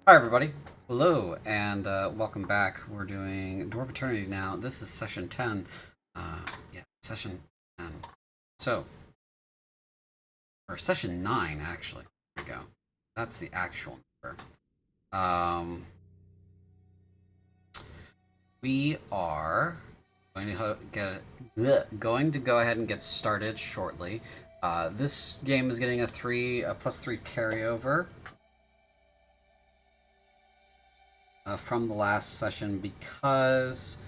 Hi everybody, hello, and welcome back. We're doing Dwarf Eternity now. This is session 10. Yeah, session 10. So, or session 9, actually. There we go. That's the actual number. Um, we are going to go ahead and get started shortly. This game is getting a plus 3 carryover from the last session because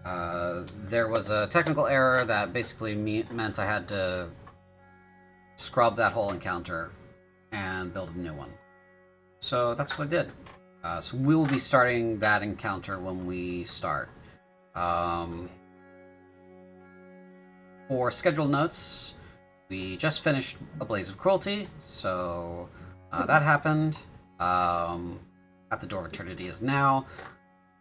there was a technical error that basically meant I had to scrub that whole encounter and build a new one. So that's what I did. So we will be starting that encounter when we start. For scheduled notes, we just finished A Blaze of Cruelty, so that happened. At the Door of Eternity is now.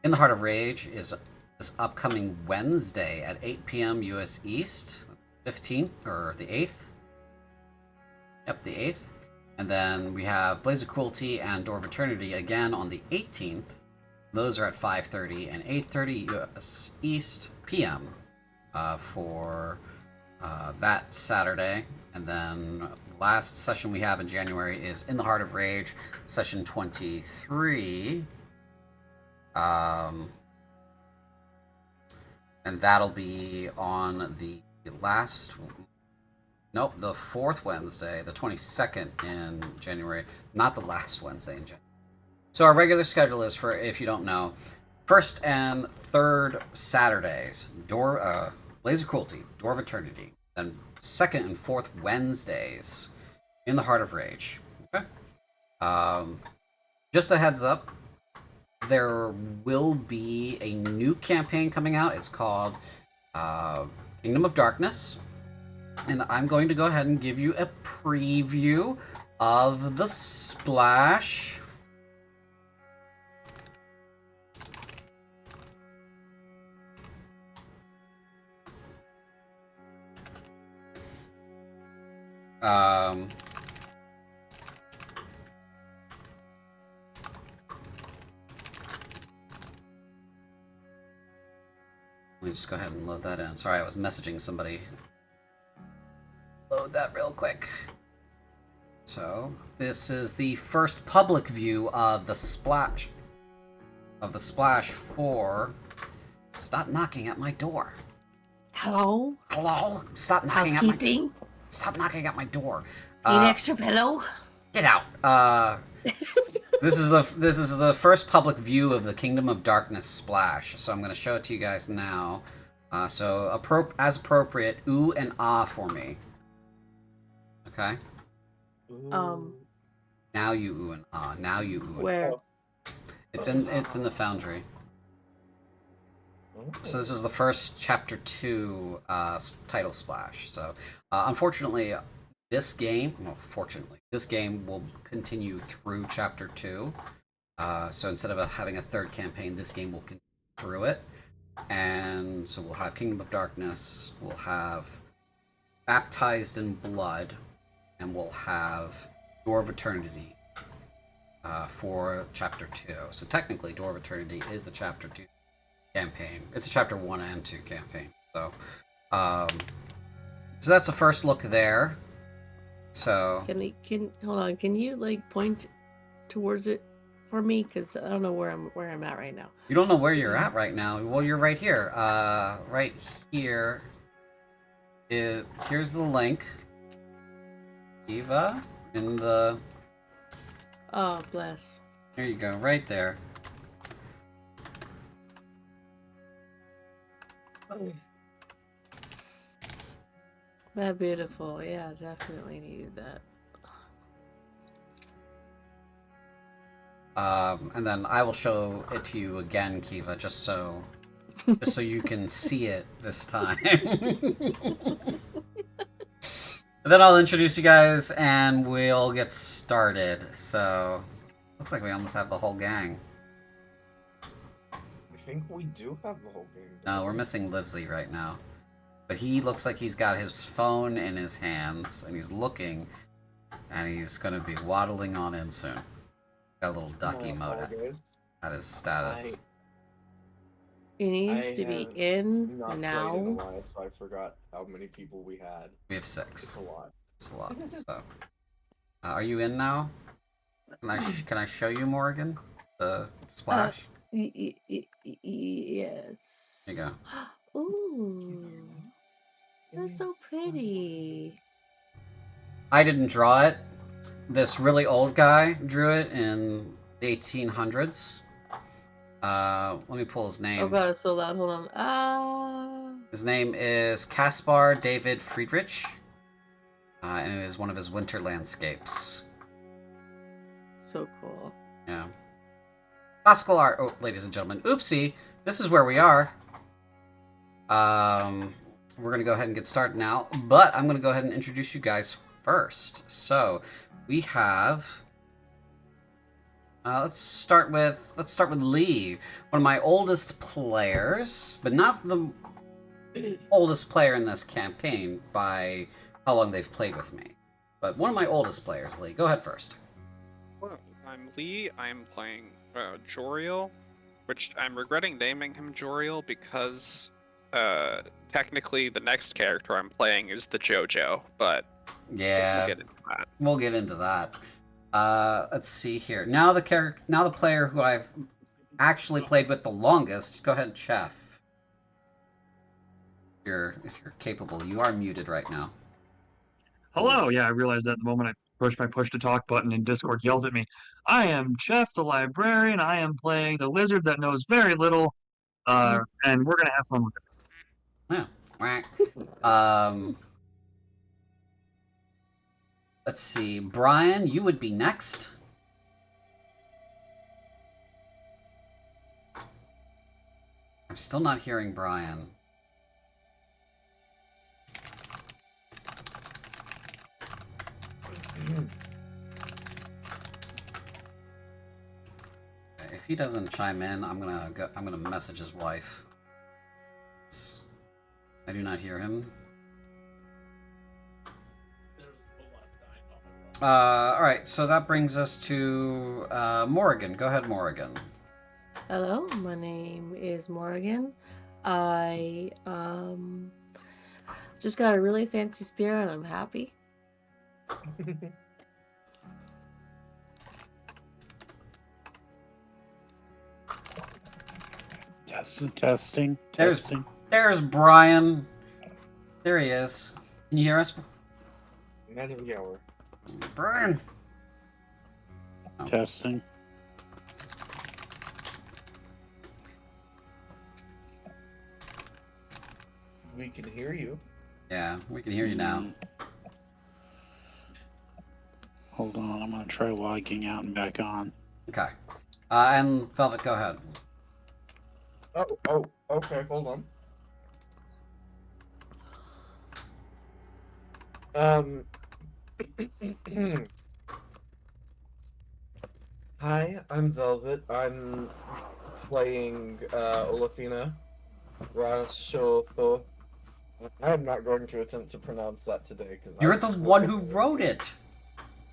In the Heart of Rage is this upcoming Wednesday at 8 p.m. US East, 15th, or the 8th. Yep, the 8th. And then we have Blaze of Cruelty and Door of Eternity again on the 18th. Those are at 5:30 and 8:30 US East p.m. For that Saturday. And then last session we have in January is In the Heart of Rage, session 23. And that'll be on the the fourth Wednesday, the 22nd in January, not the last Wednesday in January. So our regular schedule is, for if you don't know, first and third Saturdays, Blaze of Cruelty, Door of Eternity, then second and fourth Wednesdays, In the Heart of Rage. Okay. Just a heads up, there will be a new campaign coming out. It's called Kingdom of Darkness. And I'm going to go ahead and give you a preview of the splash. Let me just go ahead and load that in. Sorry, I was messaging somebody. Load that real quick. So, this is the first public view of the splash. Of the splash for... Stop knocking at my door. Hello? Hello? Stop knocking Housekeeping? at my... Stop knocking at my door. Need an extra pillow? Get out. This is the first public view of the Kingdom of Darkness splash. So I'm going to show it to you guys now. So as appropriate, ooh and ah for me. Okay. Now you ooh and ah. Now you ooh. Where? It's in the Foundry. So this is the first Chapter 2 title splash. So unfortunately, this game will continue through Chapter 2. So instead of having a third campaign, this game will continue through it. And so we'll have Kingdom of Darkness, we'll have Baptized in Blood, and we'll have Door of Eternity for Chapter 2. So technically, Door of Eternity is a Chapter 2 campaign. It's a Chapter 1 and 2 campaign. So that's a first look there. So hold on? Can you like point towards it for me? Because I don't know where I'm at right now. You don't know where you're at right now. Well, you're right here. Right here. Here's the link. Eva in the. Oh, bless. There you go, right there. That beautiful. Yeah, definitely needed that. And then I will show it to you again, Kiva, just so you can see it this time. Then I'll introduce you guys and we'll get started. So, looks like we almost have the whole gang. I think we do have the whole gang. No, we're missing Livesey right now. But he looks like he's got his phone in his hands and he's looking, and he's going to be waddling on in soon. Got a little ducky mode apologize. at his status. It needs to be in not now. played in a while, so I forgot how many people we had. We have It's 6. a lot. It's a lot. So, are you in now? Can I show you Morgan the splash? Yes. There you go. Ooh, that's so pretty. I didn't draw it. This really old guy drew it in the 1800s. Let me pull his name. Oh god, it's so loud. Hold on. His name is Caspar David Friedrich, and it is one of his winter landscapes. So cool. Yeah. Classical art. Oh, ladies and gentlemen. Oopsie. This is where we are. We're going to go ahead and get started now, but I'm going to go ahead and introduce you guys first. So, we have... let's start with Lee, one of my oldest players, but not the oldest player in this campaign by how long they've played with me. But one of my oldest players, Lee. Go ahead first. Hello, I'm Lee. I'm playing Joriel, which I'm regretting naming him Joriel because technically the next character I'm playing is the JoJo, but Yeah, we'll get into that. We'll get into that. Let's see here. Now the player who I've actually played with the longest. Go ahead, Chef. If you're capable, you are muted right now. Hello. Yeah, I realized that the moment I pushed my push to talk button and Discord yelled at me. I am Jeff, the librarian. I am playing the lizard that knows very little, and we're gonna have fun with it. Yeah. Let's see. Brian, you would be next. I'm still not hearing Brian. If he doesn't chime in, I'm gonna message his wife. I do not hear him. Alright, so that brings us to Morrigan. Go ahead, Morrigan. Hello, my name is Morgan. I just got a really fancy spear and I'm happy. Testing. There's Brian. There he is. Can you hear us? End of the hour. Brian. Testing. We can hear you. Yeah, we can hear you now. Hold on, I'm gonna try logging out and back on. Okay. And Velvet, go ahead. Oh, okay, hold on. Hi, I'm Velvet. I'm playing Olafina Rashoto. I'm not going to attempt to pronounce that today because You're the one who wrote it.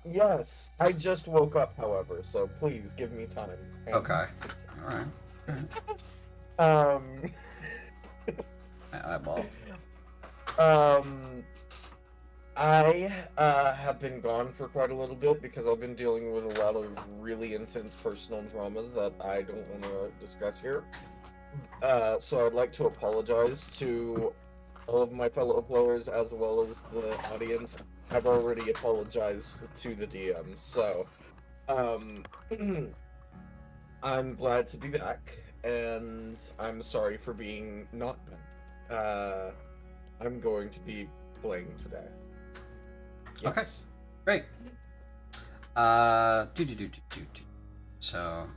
Yes, I just woke up, however, so please give me time. Okay. All right. Eyeball. I have been gone for quite a little bit because I've been dealing with a lot of really intense personal drama that I don't want to discuss here. So I'd like to apologize to all of my fellow players as well as the audience. I've already apologized to the DM, so I'm glad to be back, and I'm sorry for being not done. I'm going to be playing today. Yes. Okay. Great. So.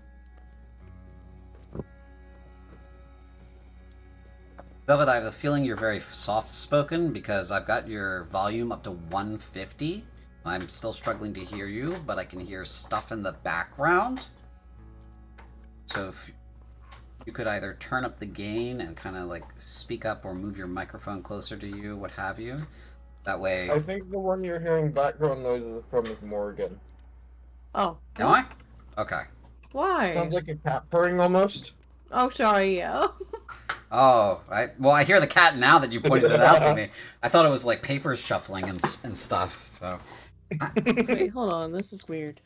Velvet, I have a feeling you're very soft-spoken because I've got your volume up to 150. I'm still struggling to hear you, but I can hear stuff in the background. So if you could either turn up the gain and kind of like speak up or move your microphone closer to you, what have you. That way... I think the one you're hearing background noise is from Morgan. Oh. Am I? Okay. Why? Sounds like a cat purring almost. Oh, sorry. Yeah. Oh, I hear the cat now that you pointed it out to me. I thought it was like papers shuffling and stuff. So. Wait, hold on. This is weird.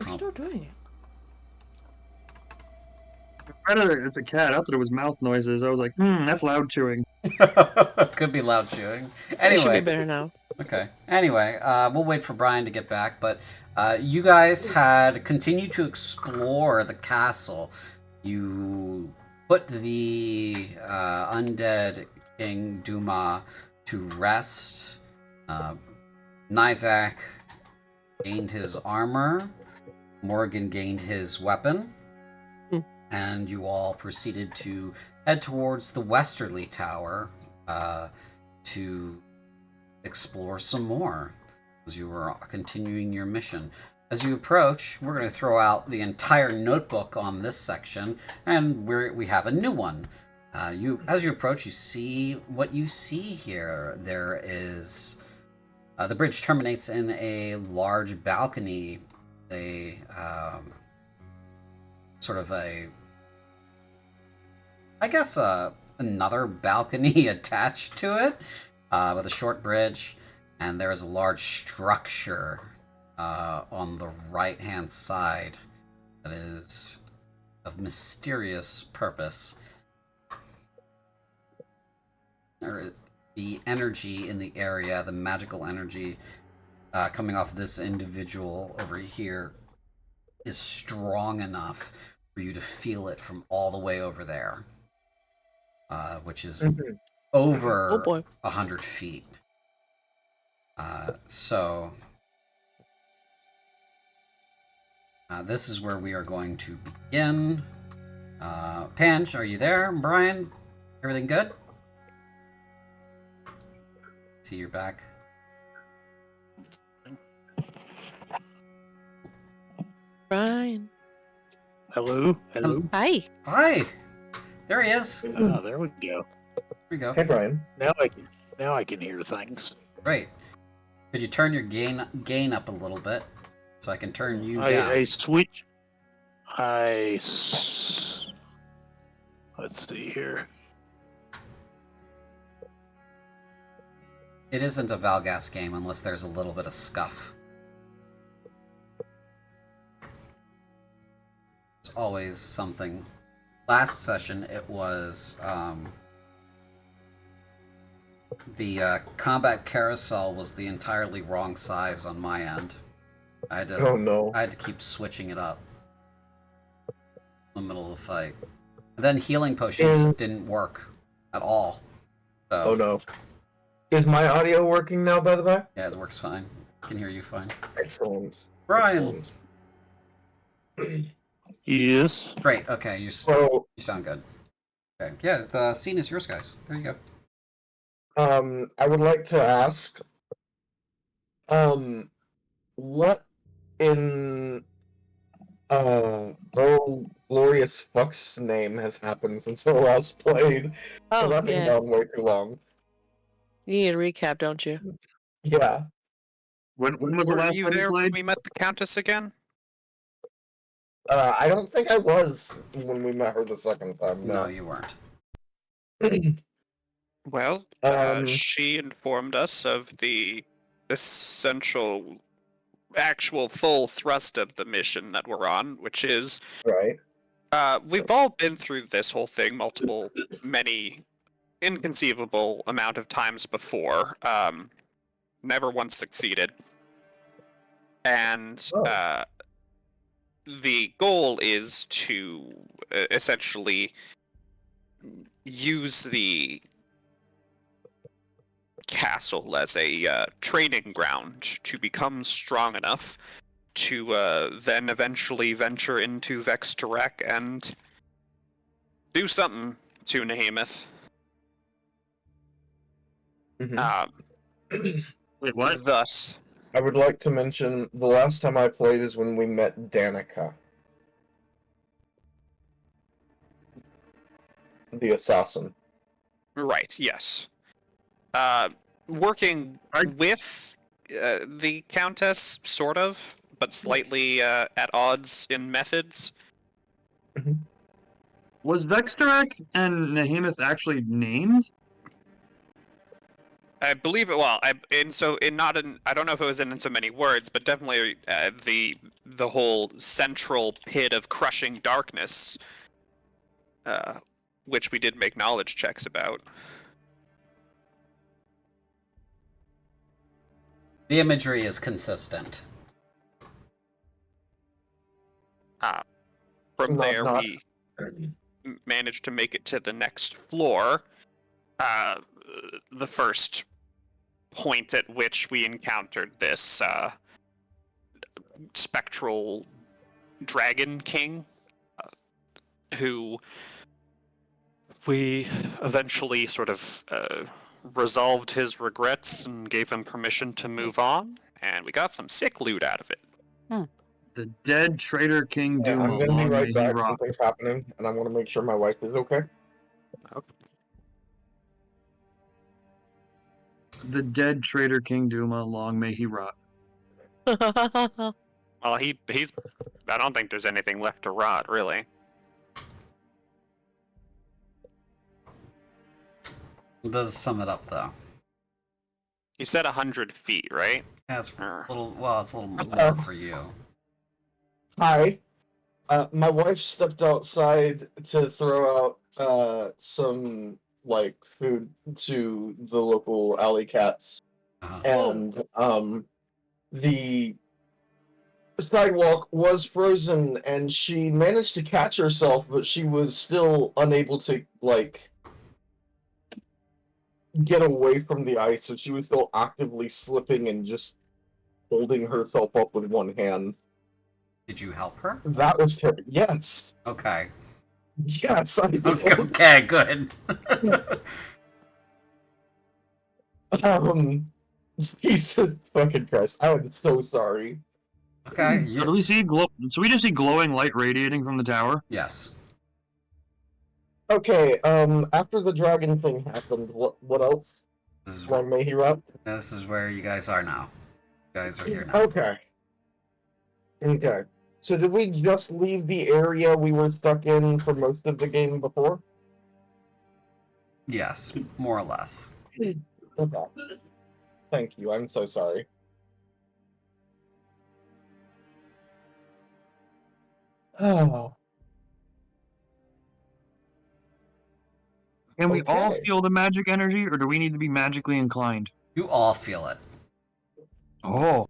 We're Oh. still doing it. It's a cat. I thought it was mouth noises. I was like, that's loud chewing. Could be loud chewing. It should be Anyway. better now. Okay. Anyway, we'll wait for Brian to get back, but you guys had continued to explore the castle. You put the undead King Duma to rest. Nizak gained his armor. Morgan gained his weapon. And you all proceeded to head towards the westerly tower to explore some more as you were continuing your mission. As you approach, we're going to throw out the entire notebook on this section, and we have a new one. As you approach, you see what you see here. There is the bridge terminates in a large balcony, another balcony attached to it, with a short bridge, and there is a large structure on the right-hand side that is of mysterious purpose. The energy in the area, the magical energy coming off this individual over here, is strong enough for you to feel it from all the way over there, which is over 100 feet. So this is where we are going to begin. Panch, are you there? Brian, everything good? See, you're back. Brian. Hello? Hello? Hi. Hi! There he is. Oh, there we go. Here we go. Hey, Brian. Now I can hear things. Great. Could you turn your gain up a little bit so I can turn you down? Let's see here. It isn't a Valgas game unless there's a little bit of scuff. It's always something. Last session it was the combat carousel was the entirely wrong size on my end. I had to keep switching it up in the middle of the fight. And then healing potions didn't work at all. So, oh no. Is my audio working now, by the way? Yeah, it works fine. I can hear you fine. Excellent. Brian! Excellent. Yes. Great, okay, you sound good. Okay, yeah, the scene is yours, guys. There you go. I would like to ask, what in, glorious fuck's name has happened since I last played? Oh, I've been yeah. gone way too long. You need a recap, don't you? Yeah. When was the Were last you time you there when played? we met the Countess again? I don't think I was when we met her the second time, No, no. you weren't. Well, she informed us of the essential, actual full thrust of the mission that we're on, which is Right. we've all been through this whole thing many inconceivable amount of times before. Never once succeeded. And the goal is to essentially use the castle as a training ground to become strong enough to then eventually venture into Vextorek and do something to Nahemoth. Wait, what? Thus, I would like to mention the last time I played is when we met Danika, the assassin. right, yes. Working with the Countess, sort of, but slightly at odds in methods. Was Vexterac and Nahemoth actually named? I believe it. Well, I don't know if it was in so many words, but definitely the whole central pit of crushing darkness, which we did make knowledge checks about. The imagery is consistent. From Not- there, not- we managed to make it to the next floor. The first point at which we encountered this spectral dragon king, who we eventually sort of resolved his regrets and gave him permission to move on, and we got some sick loot out of it. The dead traitor King Yeah, Doom. I'm gonna be Long may right he back. rot. Something's happening, and I want to make sure my wife is okay. The dead traitor King Duma, long may he rot. Well, he's. I don't think there's anything left to rot, really. It does sum it up, though. You said 100 feet, right? Yeah, it's Or- a little. Well, it's a little more for you. Hi. My wife stepped outside to throw out some like food to the local alley cats, Uh-huh. and the sidewalk was frozen, and she managed to catch herself, but she was still unable to like get away from the ice, so she was still actively slipping and just holding herself up with one hand. Did you help her? That was terrible. Yes. Okay. Yes, I did. Okay, good. Jesus fucking Christ. I am so sorry. Okay. So do we see glow? So we just see glowing light radiating from the tower. Yes. Okay, after the dragon thing happened, what else? This is, Long may he rot? this is where you guys are now. You guys are here now. Okay. Okay. So did we just leave the area we were stuck in for most of the game before? Yes, more or less. Okay. Thank you. I'm so sorry. Oh. Can we all Okay. feel the magic energy, or do we need to be magically inclined? You all feel it. Oh,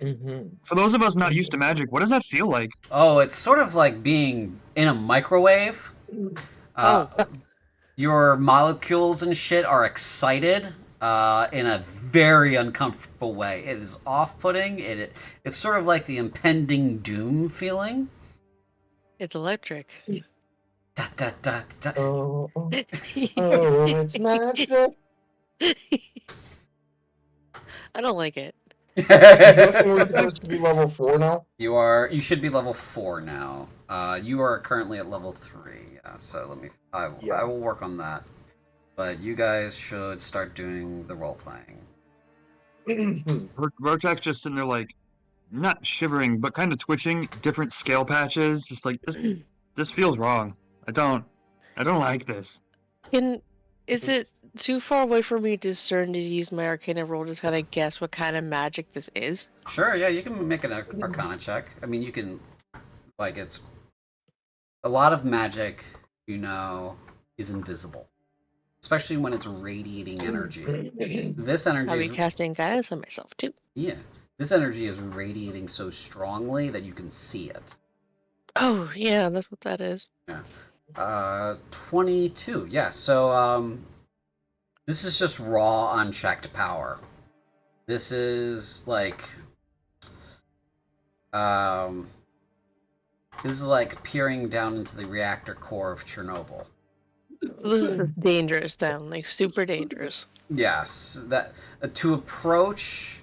Mm-hmm. for those of us not used to magic, what does that feel like? Oh, it's sort of like being in a microwave. Your molecules and shit are excited in a very uncomfortable way. It is off-putting. It's sort of like the impending doom feeling. It's electric. Da, da, da, da. Oh, it's magic. I don't like it. I'm guessing we're supposed to be level 4 now? You should be level 4 now. You are currently at level 3. So I will work on that. But you guys should start doing the role playing. Vortex just sitting there like, not shivering, but kind of twitching, different scale patches, just like this feels wrong. I don't like this. Is it too far away for me to discern to use my Arcana roll to kind of guess what kind of magic this is? Sure, yeah, you can make an Arcana check. I mean, you can, like, it's a lot of magic, is invisible, especially when it's radiating energy. This energy I'll be is casting guidance on myself too. this energy is radiating so strongly that you can see it. Oh yeah, that's what that is. 22. Yeah, so this is just raw unchecked power. This is like peering down into the reactor core of Chernobyl. This is dangerous then, like super dangerous. Yes, that to approach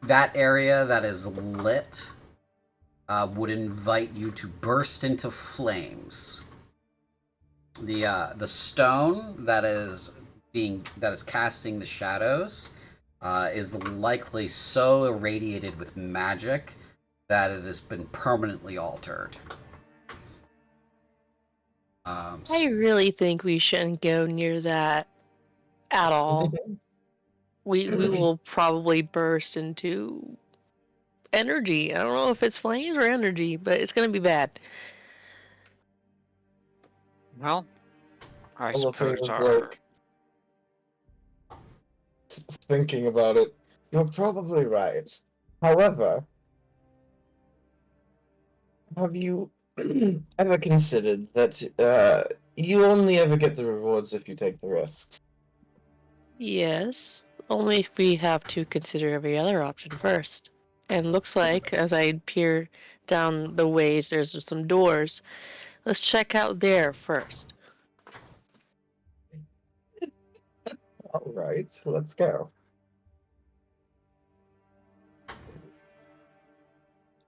that area that is lit would invite you to burst into flames. The stone that is casting the shadows is likely so irradiated with magic that it has been permanently altered. I really think we shouldn't go near that at all. We will probably burst into energy. I don't know if it's flames or energy, but it's gonna be bad. Well, I All the suppose things our like thinking about it, you're probably right. However, have you ever considered that you only ever get the rewards if you take the risks? Yes, only if we have to consider every other option first. And looks like, as I peer down the ways, there's some doors. Let's check out there first. All right, let's go.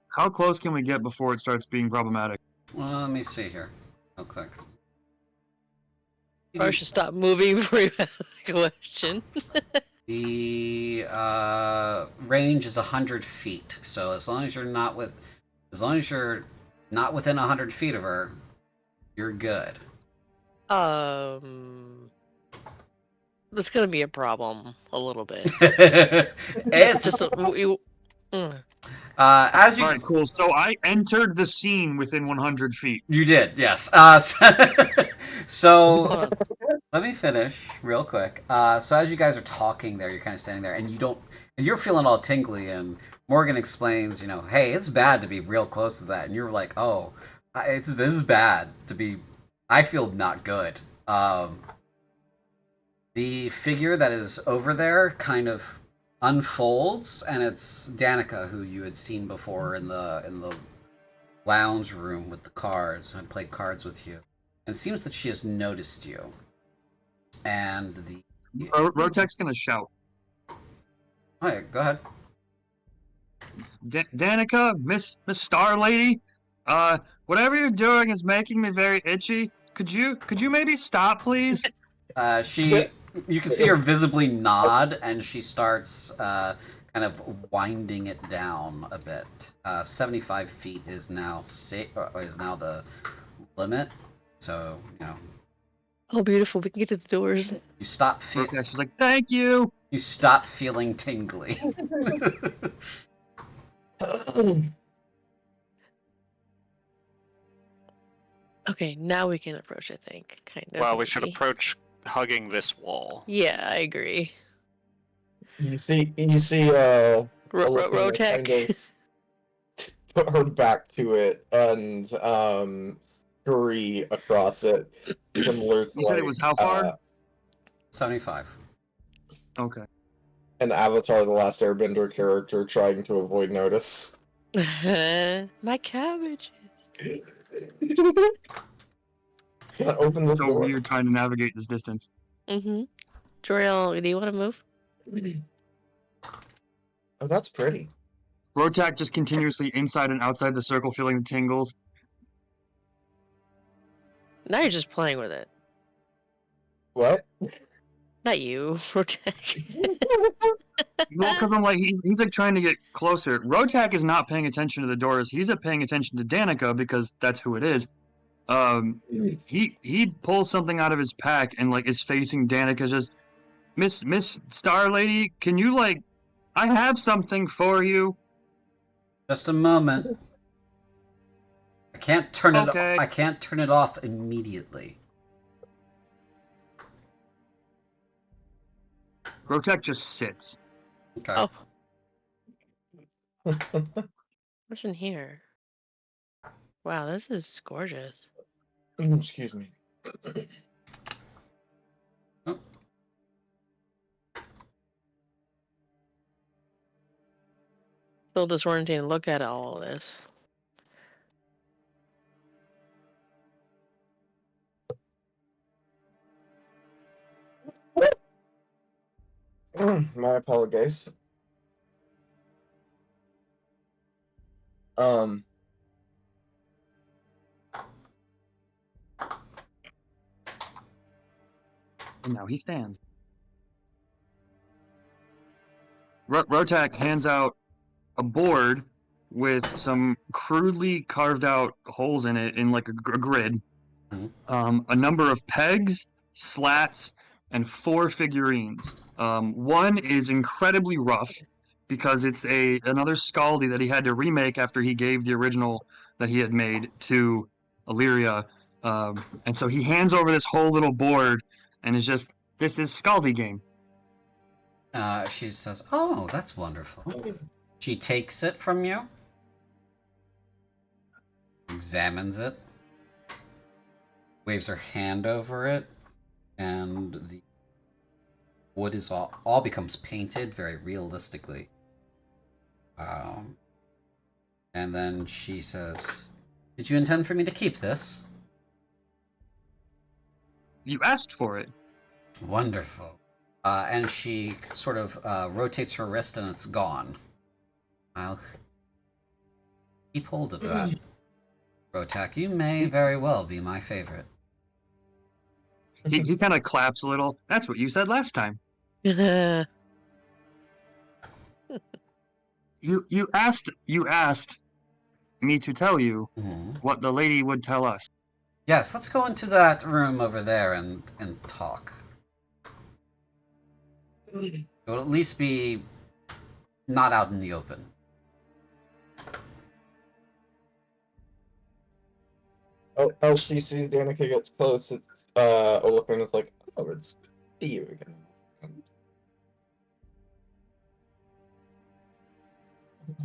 How close can we get before it starts being problematic? Well, let me see here, real quick. Or I should stop moving before you ask the question. The range is 100 feet, so as long as you're not within 100 feet of her, you're good. That's gonna be a problem a little bit. It's Just as you All right, cool. So I entered the scene within 100 feet. you did, yes. So hold on. let me finish real quick. So as you guys are talking there, you're kind of standing there, and you're feeling all tingly. And Morgan explains, hey, it's bad to be real close to that, and you're like, oh, this is bad to be. I feel not good. The figure that is over there kind of unfolds, and it's Danika, who you had seen before in the lounge room with the cards and played cards with you. And it seems that she has noticed you. And the Rotek's gonna shout. Hi, go ahead. Danica, Miss Star Lady, whatever you're doing is making me very itchy. Could you maybe stop, please? You can see her visibly nod, and she starts kind of winding it down a bit. 75 feet is now the limit. So Oh, beautiful! We can get to the doors. you stop. Okay, she's like, "Thank you." You stop feeling tingly. Okay, now we can approach. I think, kind of. well, we should maybe. approach hugging this wall. Yeah, I agree. You see, Rotek. kind of put her back to it and scurry across it, similar to You said it was how far? 75. Okay. an Avatar: The Last Airbender character trying to avoid notice. My cabbages. Can I open this So door? weird trying to navigate this distance. Mm-hmm. Joriel, do you want to move? Oh, that's pretty. Rotak just continuously inside and outside the circle, feeling the tingles. Now you're just playing with it. What? Not you, Rotek. Well, because I'm like, he's like trying to get closer. Rotak is not paying attention to the doors. He's paying attention to Danica because that's who it is. He pulls something out of his pack and like is facing Danica. Just Miss Star Lady, can you like? I have something for you. Just a moment. I can't turn Okay. I can't turn it off immediately. Rotek just sits. Okay. Oh. What's in here? Wow, this is gorgeous. Excuse me. Oh. Still disorienting to look at all of this. My apologies. And now he stands. Rotak hands out a board with some crudely carved out holes in it in like a grid. A number of pegs, slats, and 4 figurines. One is incredibly rough because it's another Scaldi that he had to remake after he gave the original that he had made to Illyria. And so he hands over this whole little board and is just, this is Scaldi game. She says, "Oh, that's wonderful." She takes it from you, examines it, waves her hand over it, and the wood is all becomes painted very realistically. And then she says, "Did you intend for me to keep this?" You asked for it. Wonderful. And she sort of rotates her wrist and it's gone. I'll keep hold of that. Rotak, you may very well be my favorite. He kind of claps a little. That's what you said last time. You asked me to tell you what the lady would tell us. Yes, let's go into that room over there and talk. It will at least be not out in the open. Oh, she sees Danika gets close. Olafin is like, "Oh, it's see you again."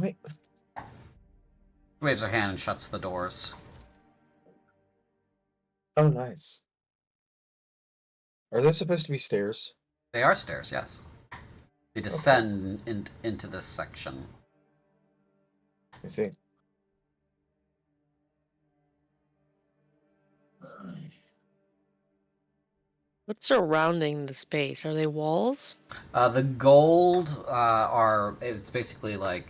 Wait. Waves her hand and shuts the doors. Oh, nice. Are there supposed to be stairs? They are stairs, yes. They descend into this section. I see. What's surrounding the space? Are they walls? The gold it's basically like,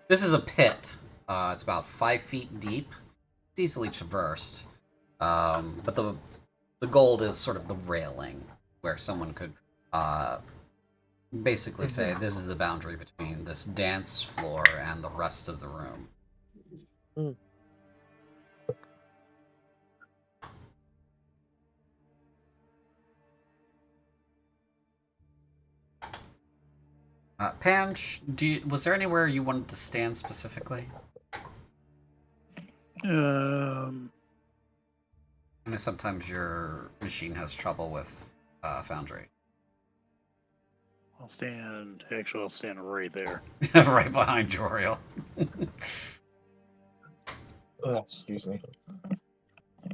this is a pit. It's about 5 feet deep. It's easily traversed. But the gold is sort of the railing where someone could basically say this is the boundary between this dance floor and the rest of the room. Mm. Panch, was there anywhere you wanted to stand specifically? I know sometimes your machine has trouble with Foundry. I'll stand right there. Right behind Joriel. Excuse me.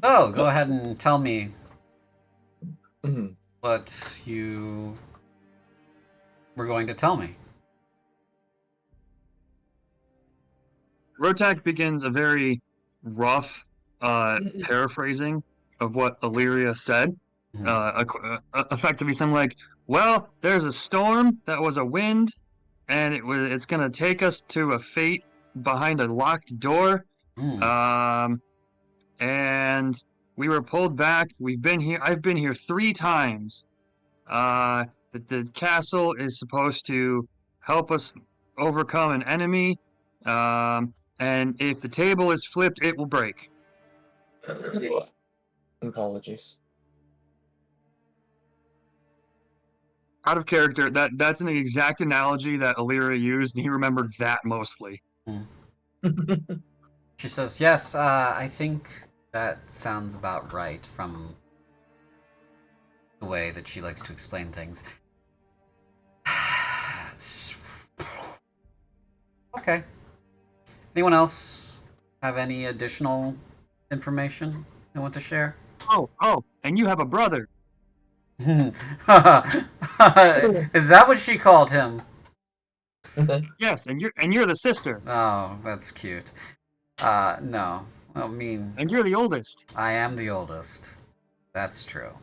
Oh, go ahead and tell me Mhm. what you were going to tell me. Rotak begins a very rough paraphrasing of what Illyria said. Effectively something like, well, there's a storm that was a wind, and it's gonna take us to a fate behind a locked door. And we were pulled back. I've been here 3 times. The castle is supposed to help us overcome an enemy. And if the table is flipped, it will break. Apologies. Out of character, that's an exact analogy that Illyria used, and he remembered that mostly. She says, yes, I think that sounds about right from the way that she likes to explain things. Okay. Anyone else have any additional information they want to share? Oh, and you have a brother. Is that what she called him? Yes, and you're the sister. Oh, that's cute. No. I mean, And you're the oldest. I am the oldest. That's true.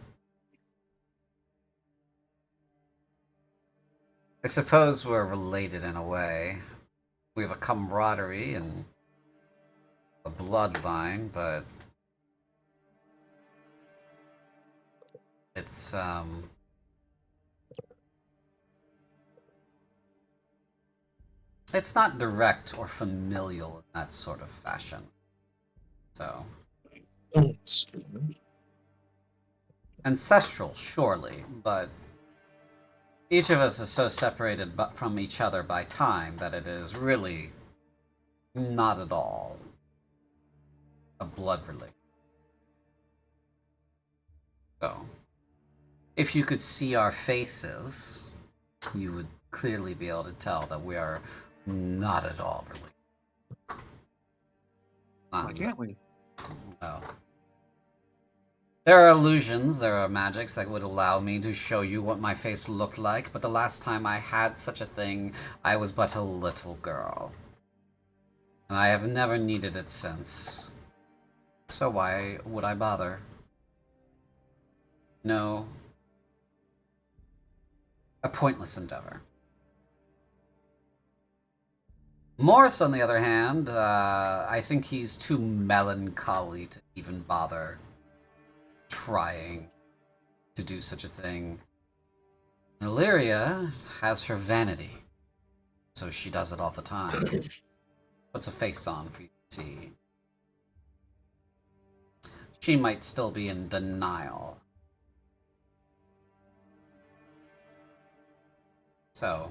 I suppose we're related in a way. We have a camaraderie and a bloodline, but it's It's not direct or familial in that sort of fashion. So, ancestral, surely, but each of us is so separated from each other by time that it is really not at all a blood relation. So, if you could see our faces, you would clearly be able to tell that we are not at all related. Why can't we? No. There are illusions, there are magics that would allow me to show you what my face looked like, but the last time I had such a thing, I was but a little girl. And I have never needed it since. So why would I bother? No. A pointless endeavor. Morris, on the other hand, I think he's too melancholy to even bother trying to do such a thing. Illyria has her vanity, so she does it all the time. Puts a face on for you to see. She might still be in denial. So,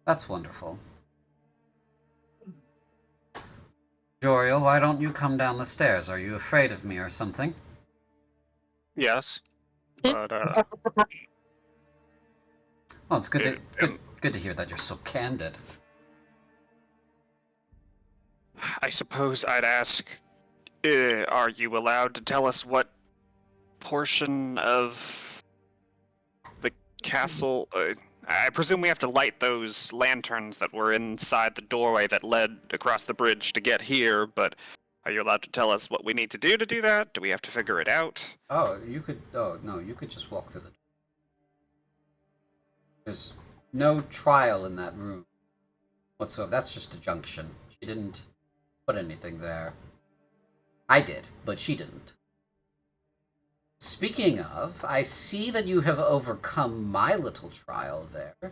that's wonderful. Joriel, why don't you come down the stairs? Are you afraid of me or something? Yes, but Well, it's good to Um, good to hear that you're so candid. I suppose I'd ask, are you allowed to tell us what portion of the castle? I presume we have to light those lanterns that were inside the doorway that led across the bridge to get here, but are you allowed to tell us what we need to do that? Do we have to figure it out? Oh, you could. Oh no, you could just walk through the. There's no trial in that room whatsoever. That's just a junction. She didn't put anything there. I did, but she didn't. Speaking of, I see that you have overcome my little trial there.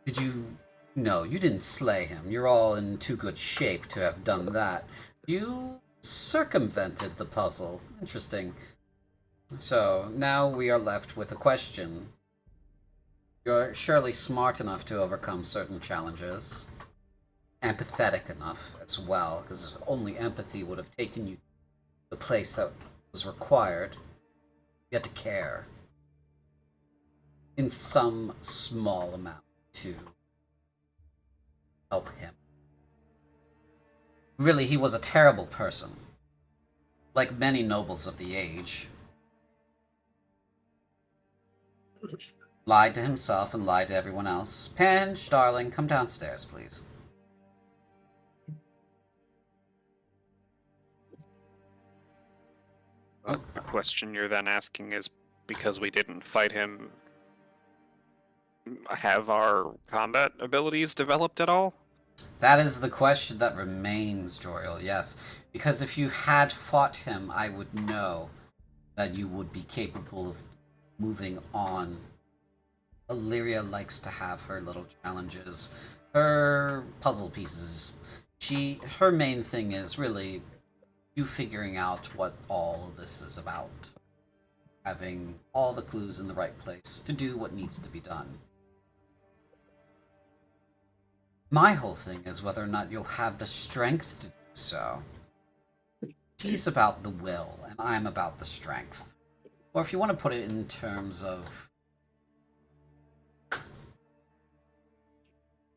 Did you... No, you didn't slay him. You're all in too good shape to have done that. You circumvented the puzzle. Interesting. So, now we are left with a question. You're surely smart enough to overcome certain challenges. Empathetic enough as well, because only empathy would have taken you to the place that was required. You had to care in some small amount to help him. Really, he was a terrible person, like many nobles of the age. Lied to himself and lied to everyone else. Pange, darling, come downstairs, please. The question you're then asking is, because we didn't fight him, have our combat abilities developed at all? That is the question that remains, Joriel, yes. Because if you had fought him, I would know that you would be capable of moving on. Illyria likes to have her little challenges, her puzzle pieces. Her main thing is really you figuring out what all of this is about. Having all the clues in the right place to do what needs to be done. My whole thing is whether or not you'll have the strength to do so. She's about the will, and I'm about the strength. Or if you want to put it in terms of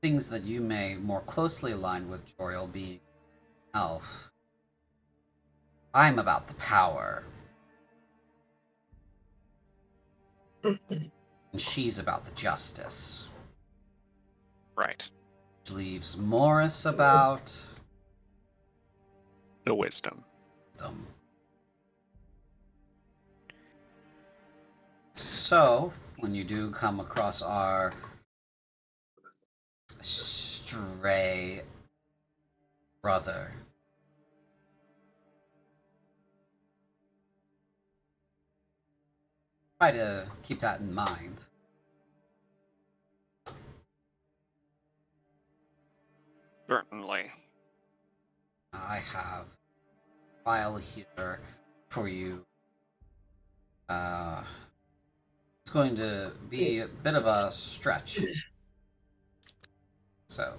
things that you may more closely align with Joriel being elf, I'm about the power. And she's about the justice. Right. Which leaves Morris about The wisdom. wisdom. So, when you do come across our stray brother, try to keep that in mind. Certainly. I have a file here for you. It's going to be a bit of a stretch. So,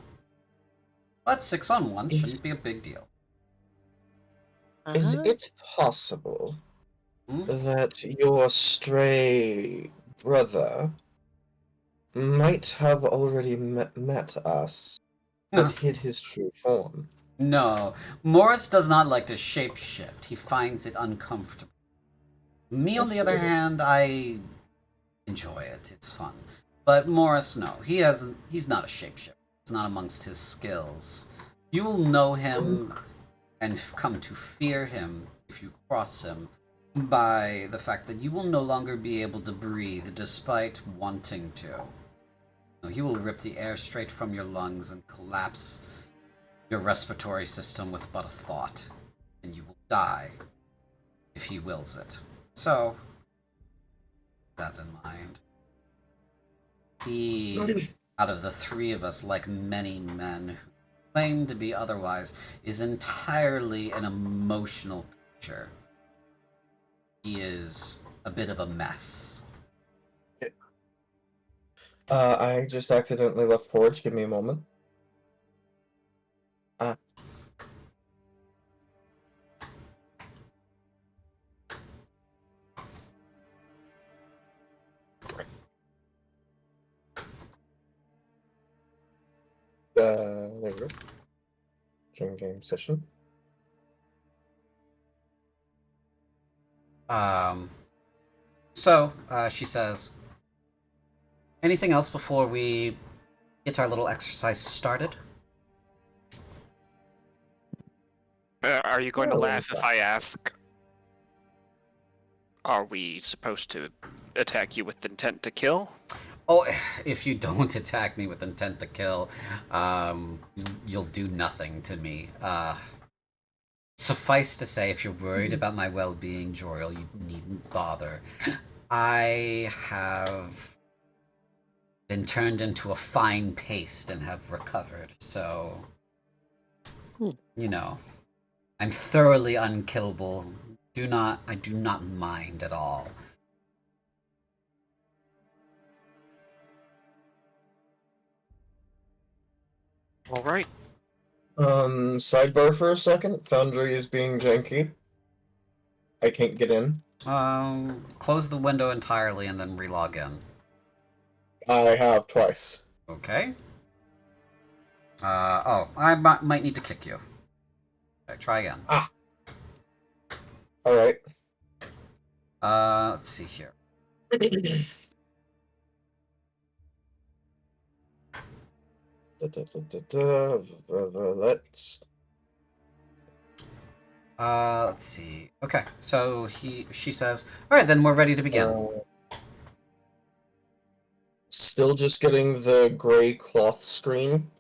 but 6-on-1 shouldn't be a big deal. Is Uh-huh. it possible Hmm? that your stray brother might have already met us, but hid his true form? No, Morris does not like to shapeshift. He finds it uncomfortable. Me, I on the other see. hand, I enjoy it. It's fun. But Morris, no, he's not a shapeshifter. It's not amongst his skills. You will know him and come to fear him if you cross him by the fact that you will no longer be able to breathe despite wanting to. He will rip the air straight from your lungs and collapse your respiratory system with but a thought, and you will die if he wills it. So, keep that in mind. He, out of the three of us, like many men who claim to be otherwise, is entirely an emotional creature. He is a bit of a mess. I just accidentally left Forge. Give me a moment. There we go. Join game session. So, she says, anything else before we get our little exercise started? Are you going to Oh, laugh if okay. I ask? Are we supposed to attack you with intent to kill? Oh, if you don't attack me with intent to kill, you'll do nothing to me. Suffice to say, if you're worried about my well-being, Joriel, you needn't bother. I have been turned into a fine paste and have recovered, so... You know, I'm thoroughly unkillable. I do not mind at all. All right. Sidebar for a second. Foundry is being janky. I can't get in. Close the window entirely and then relog in. I have twice. Okay. I might need to kick you. Okay, try again. Alright. Let's see here. Let's see. Okay, so she says, all right, then we're ready to begin. Still just getting the gray cloth screen.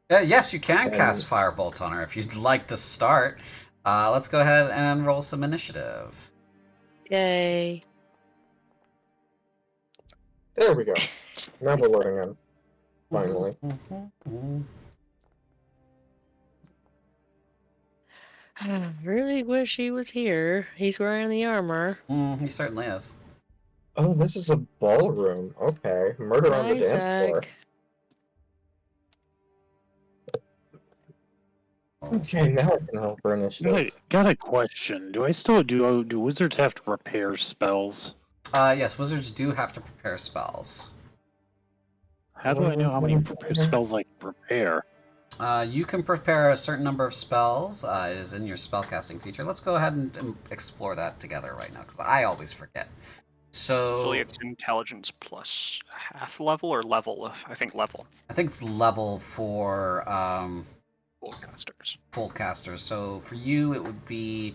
Yes, you can cast Firebolt on her if you'd like to start. Let's go ahead and roll some initiative. Yay. There we go. Now we're loading in. Finally. I really wish he was here. He's wearing the armor. He certainly is. Oh, this is a ballroom. Okay. Murder on the Hi, dance floor. Zach. Okay, now I can help her initiative. Got a question. Do wizards have to prepare spells? Yes, wizards do have to prepare spells. How do I know how many spells I can prepare? You can prepare a certain number of spells. It is in your spellcasting feature. Let's go ahead and explore that together right now, because I always forget. So Usually it's intelligence plus half level or level. I think level. I think it's level for Full casters. full casters. So for you, it would be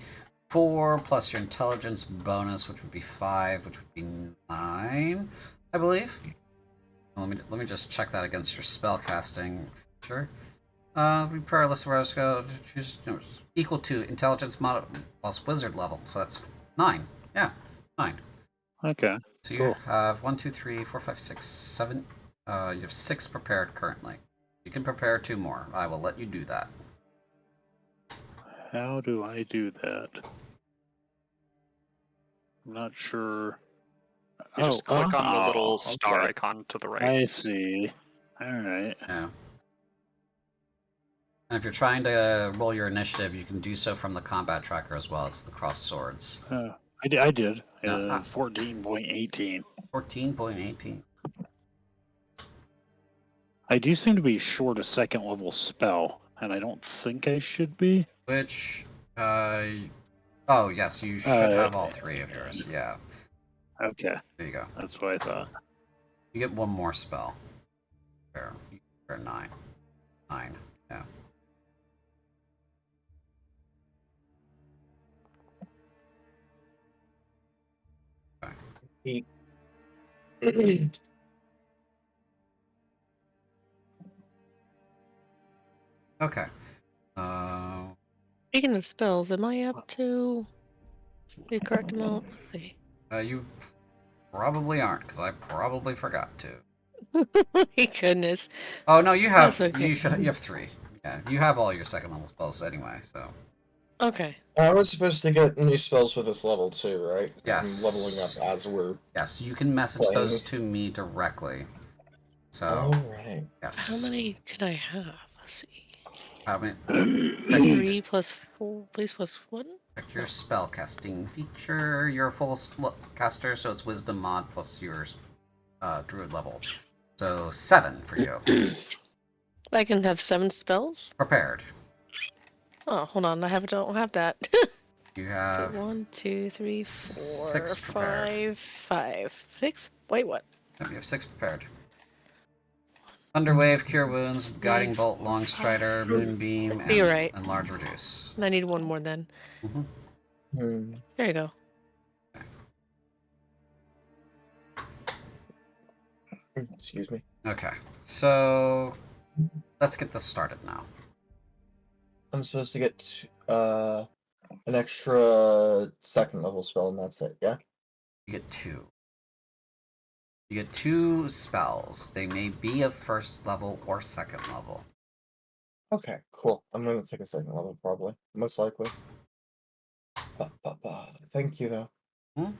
4 plus your intelligence bonus, which would be 5, which would be 9, I believe. Let me just check that against your spellcasting feature. Prepare a list of words choose equal to intelligence plus wizard level, so that's 9. Yeah, 9. Okay. So you cool. have 1, 2, 3, 4, 5, 6, 7. You have 6 prepared currently. You can prepare 2 more. I will let you do that. How do I do that? I'm not sure. You just click on the little oh, star okay. icon to the right. I see. All right. Yeah. And if you're trying to roll your initiative, you can do so from the combat tracker as well. It's the cross swords. I did. No, 14.18. 14.18. I do seem to be short a second level spell, and I don't think I should be. Which, oh yes, you should have all 3 of yours. Yeah. Okay, There you go. that's what I thought. You get 1 more spell. There. You're 9. 9. Yeah. He- Okay. Speaking of spells, am I up to the correct amount? Let's see. You probably aren't, because I probably forgot to. My goodness. Oh no, you have. That's okay. You have 3. Yeah, you have all your 2nd level spells anyway. So. Okay. I was supposed to get new spells with this level too, right? Yes. I'm leveling up as we're. Yes, you can message Playing. those to me directly. So. Alright. Yes. How many can I have? Let's see. How many? 3 plus 4, please plus 1? Check your spell casting feature. You're a full caster, so it's Wisdom mod plus your Druid level. So 7 for you. I can have 7 spells? Prepared. Oh, hold on. Don't have that. You So have 1, 2, 3, 4, 6 prepared. 5. 6? Wait, what? Yep, you have 6 prepared. Thunderwave, Cure Wounds, Guiding Bolt, Long Strider, Moonbeam, and, You're right. and Large Reduce. I need 1 more then. Mm-hmm. There you go. Excuse me. Okay, so let's get this started now. I'm supposed to get an extra 2nd level spell, and that's it, yeah? You get 2. You get 2 spells. They may be of 1st level or 2nd level. Okay, cool. I'm gonna take a 2nd level, probably. Most likely. Thank you, though. Hmm?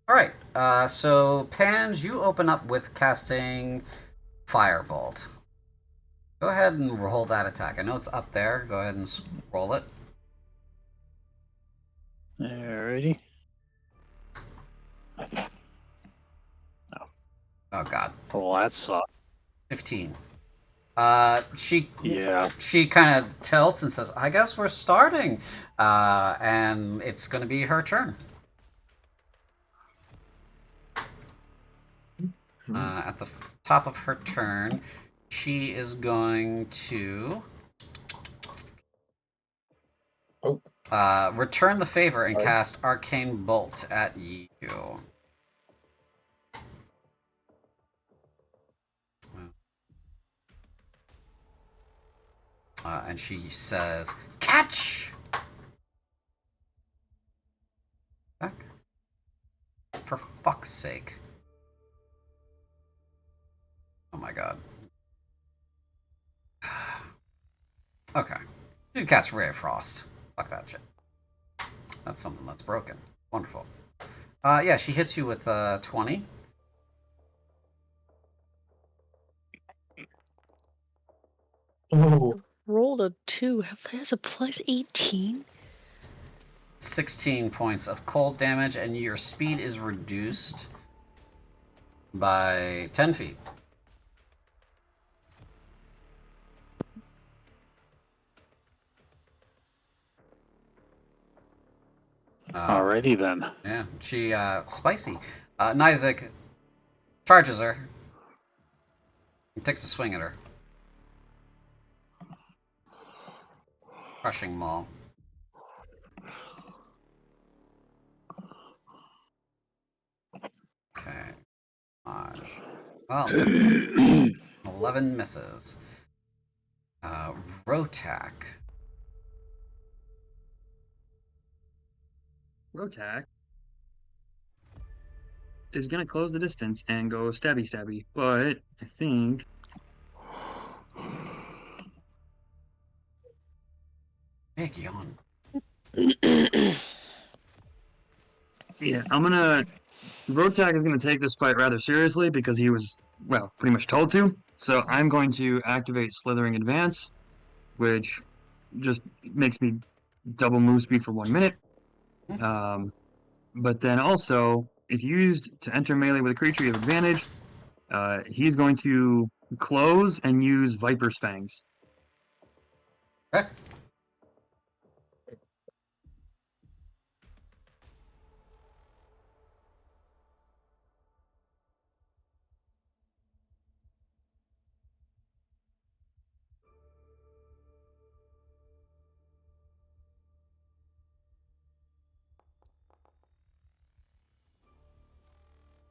Alright, so Pans, you open up with casting Firebolt. Go ahead and roll that attack. I know it's up there. Go ahead and roll it. Alrighty. Oh god. Well, that sucks. 15. She Yeah. kind of tilts and says, I guess we're starting. And it's going to be her turn. At the top of her turn, she is going to return the favor and cast Arcane Bolt at you. And she says, catch! Heck? For fuck's sake. Oh my god. Okay. You can cast Ray of Frost. Fuck that shit. That's something that's broken. Wonderful. Yeah, she hits you with 20. Oh. Rolled a 2. That's a plus 18? 16 points of cold damage, and your speed is reduced by 10 feet. Alrighty then. Yeah, she, spicy. Nizik charges her. He takes a swing at her. Crushing maul. Okay. Well, 11 misses. Rotak. Rotak is gonna close the distance and go stabby stabby, but I think Big yawn. yeah, Rotak is gonna take this fight rather seriously because he was, well, pretty much told to. So I'm going to activate Slithering Advance, which just makes me double move speed for 1 minute. But then also, if used to enter melee with a creature, you have advantage. He's going to close and use Viper's Fangs. Okay.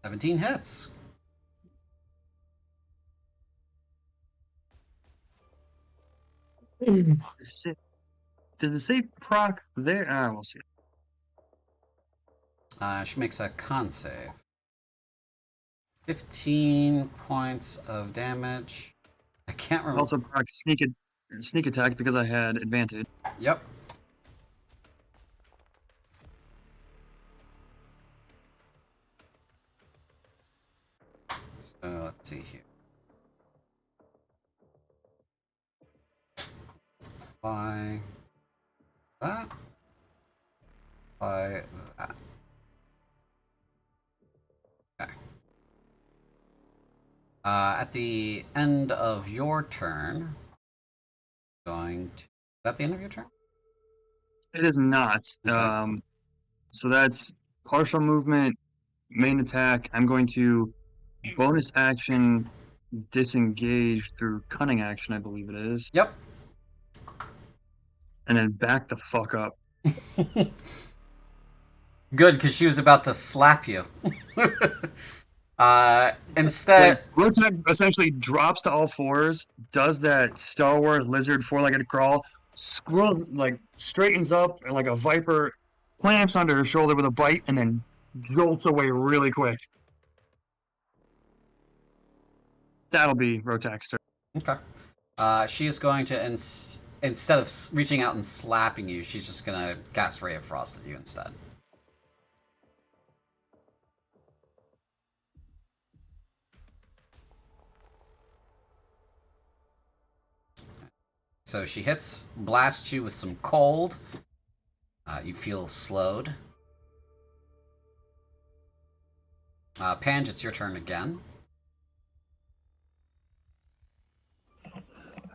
"17 hits." Does the save proc there? We'll see. She makes a con save. 15 points of damage. I can't remember. Also proc sneak attack because I had advantage. Yep. So let's see here. Apply that. Apply that. Okay. At the end of your turn, going to. Is that the end of your turn? It is not. Okay. So that's partial movement, main attack. I'm going to bonus action disengage through cunning action, I believe it is, Yep. and then back the fuck up. Good, because she was about to slap you. Instead. Like, Rotek essentially drops to all fours, does that Star Wars lizard four-legged crawl, squirrel like straightens up and like a viper, clamps onto her shoulder with a bite, and then jolts away really quick. That'll be Rotek's turn. Okay. She is going to, instead of reaching out and slapping you, she's just going to cast Ray of Frost at you instead. So she hits, blasts you with some cold. You feel slowed. Pange, it's your turn again.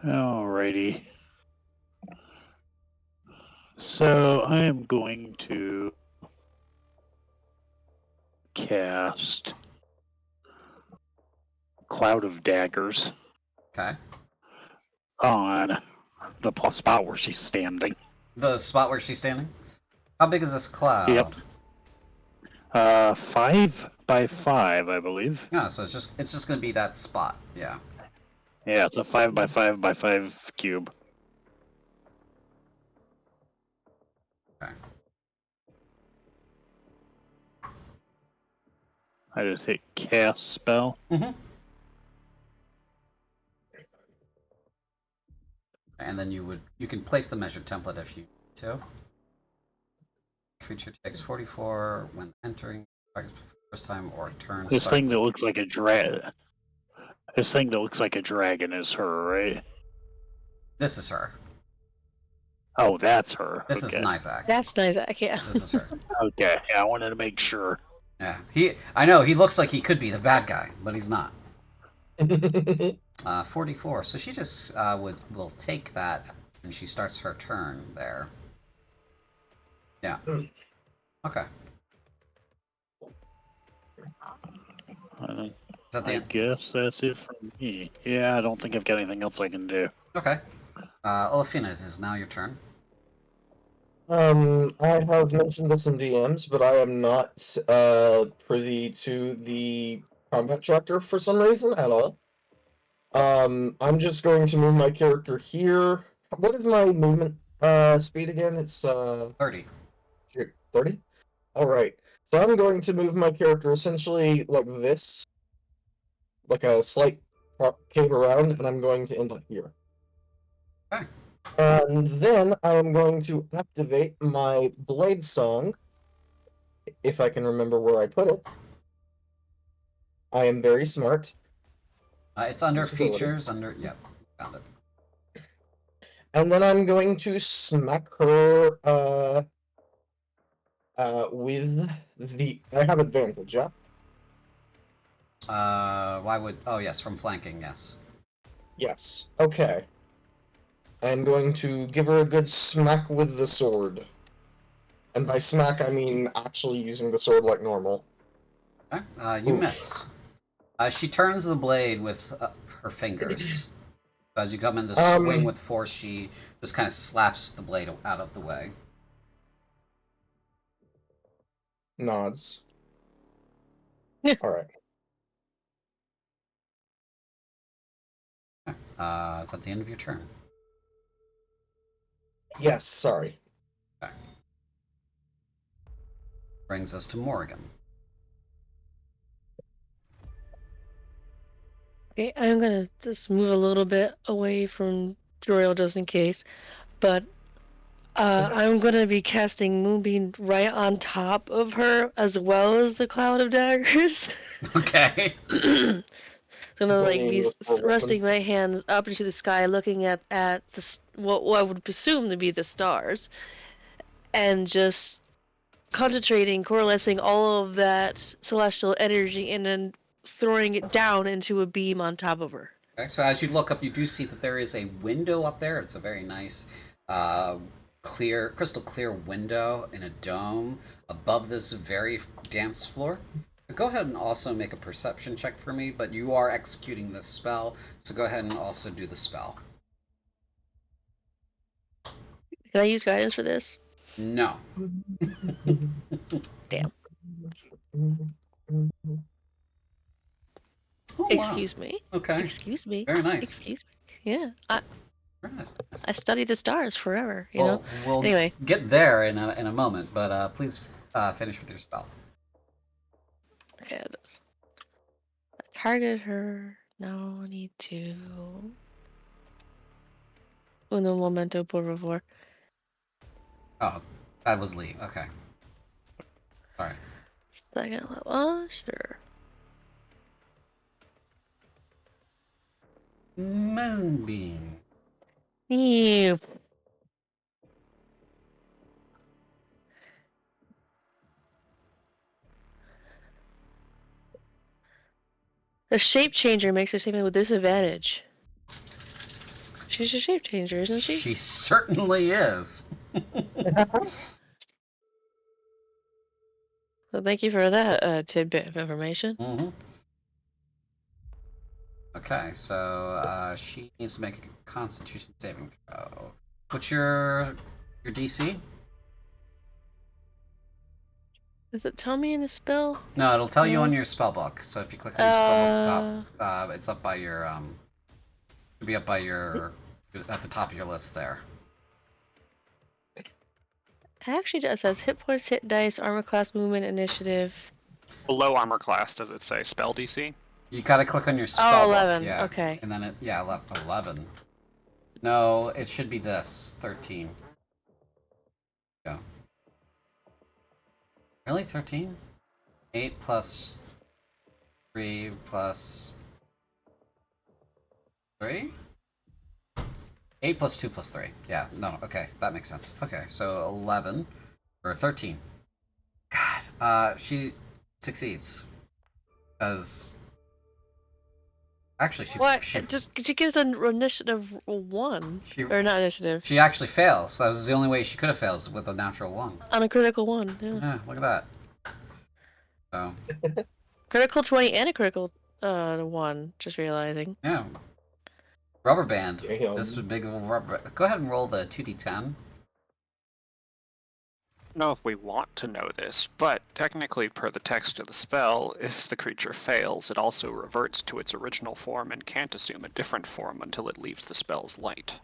Alrighty. So I am going to cast Cloud of Daggers Okay. on the spot where she's standing. The spot where she's standing? How big is this cloud? Yep. 5 by 5, I believe. No, so it's just gonna be that spot. Yeah. Yeah, it's a 5 by 5 by 5 cube. Okay. I just hit cast spell. Mm-hmm. And then you can place the measured template if you need to. Creature takes 44 when entering for the first time or turn. This thing that looks like a This thing that looks like a dragon is her, right? This is her. Oh, that's her. This okay. is Nizak. That's Nizak, yeah. This is her. Okay, yeah, I wanted to make sure. Yeah. I know he looks like he could be the bad guy, but he's not. 44. So she just will take that and she starts her turn there. Yeah. Okay. Is that the I end? guess that's it for me. Yeah, I don't think I've got anything else I can do. Okay. Olafina, it is now your turn. I have mentioned this in DMs, but I am not privy to the combat tracker for some reason at all. I'm just going to move my character here. What is my movement speed again? It's 30. 30. Alright. So I'm going to move my character essentially like this. Like a slight cave around, and I'm going to end up here. Okay. And then I am going to activate my blade song, if I can remember where I put it. I am very smart. It's under Usability. features, yep, found it. And then I'm going to smack her with the... I have advantage, yeah? Why would... Oh, yes, from flanking, yes. Yes. Okay. I'm going to give her a good smack with the sword. And by smack, I mean actually using the sword like normal. Okay, you Oof. miss. She turns the blade with her fingers. As you come in to swing with force, she just kind of slaps the blade out of the way. Nods. Yeah. Alright. Is that the end of your turn? Yes, sorry. Okay. Brings us to Morrigan. Okay, I'm gonna just move a little bit away from Joriel just in case, but I'm gonna be casting Moonbeam right on top of her as well as the Cloud of Daggers. Okay. Gonna like Bringing be the sword thrusting weapon. my hands up into the sky, looking at what I would presume to be the stars, and just concentrating, coalescing all of that celestial energy, and then throwing it down into a beam on top of her. Okay, so as you look up, you do see that there is a window up there. It's a very nice, crystal clear window in a dome above this very dance floor. Go ahead and also make a perception check for me, but you are executing this spell, so go ahead and also do the spell. Can I use guidance for this? No. Damn. Oh, wow. Excuse me. Okay. Excuse me. Very nice. Excuse me. Yeah. Very nice. I study the stars forever, you know? We'll Anyway. get there in a moment, but please finish with your spell. Okay. I target her. Now I need to... Uno momento, por favor. Oh, that was Lee. Okay. Sorry. Second level. Oh, sure. Moonbeam. Ew. The shape changer makes a statement with disadvantage. She's a shape changer, isn't she? She certainly is. Well, thank you for that tidbit of information. Mm-hmm. Okay, so she needs to make a Constitution saving throw. What's your DC? Does it tell me in the spell? No, it'll tell you No. on your spell book. So if you click on your spell book top, it's up by your should be up by your at the top of your list there. It actually does. It says hit points, hit dice, armor class, movement, initiative. Below armor class, does it say spell DC? You gotta click on your spell 11. book. Yeah. Okay. And then 11. No, it should be this 13. Go. Really 13? 8 plus 3 plus 3? 8 plus 2 plus 3. Yeah, no, okay, that makes sense. Okay, so 11, or 13. God, she succeeds. Because... Actually, What? She gets an initiative 1. Or not initiative. She actually fails. That was the only way she could have failed, is with a natural 1. On a critical 1, yeah. Yeah, look at that. So... Critical 20 and a critical 1, just realizing. Yeah. Rubber band. Damn. This was big of a rubber. Go ahead and roll the 2d10. I don't know if we want to know this, but technically per the text of the spell, if the creature fails, it also reverts to its original form and can't assume a different form until it leaves the spell's light.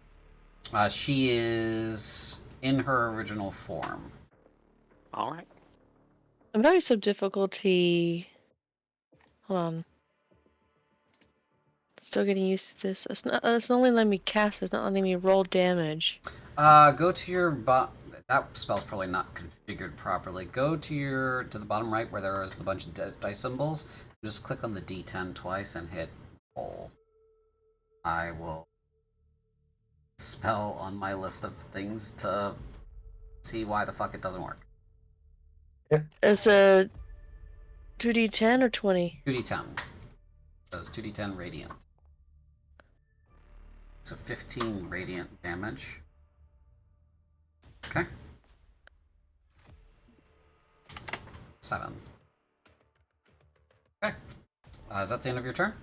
She is in her original form. Alright. I'm having some difficulty. Hold on. Still getting used to this. It's only letting me cast. It's not letting me roll damage. Go to your that spell's probably not configured properly. Go to the bottom right where there is the bunch of dice symbols. Just click on the D10 twice and hit roll. I will spell on my list of things to see why the fuck it doesn't work. It's a 2d10 or 20? 2d10. Does 2d10 radiant. So 15 radiant damage. Okay. 7. Okay. Is that the end of your turn?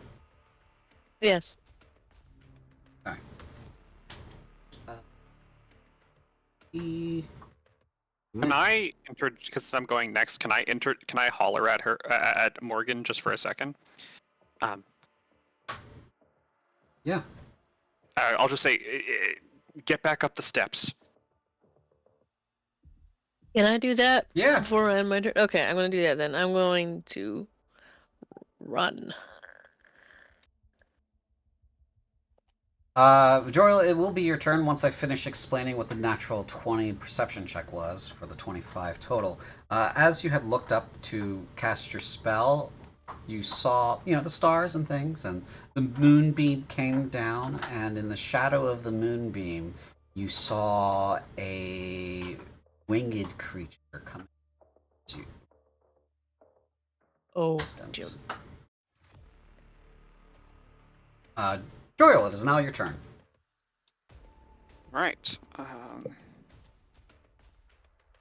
Yes. Okay. E... Can I enter? Because I'm going next. Can I enter? Can I holler at her at Morgan just for a second? Yeah. I'll just say, get back up the steps. Can I do that? Yeah. Before I end my turn? Okay, I'm going to do that then. I'm going to run. Joriel, it will be your turn once I finish explaining what the natural 20 perception check was for the 25 total. As you had looked up to cast your spell, you saw, the stars and things, and the moonbeam came down, and in the shadow of the moonbeam, you saw a winged creature coming to you. Oh, Distance. Joriel, it is now your turn. Right.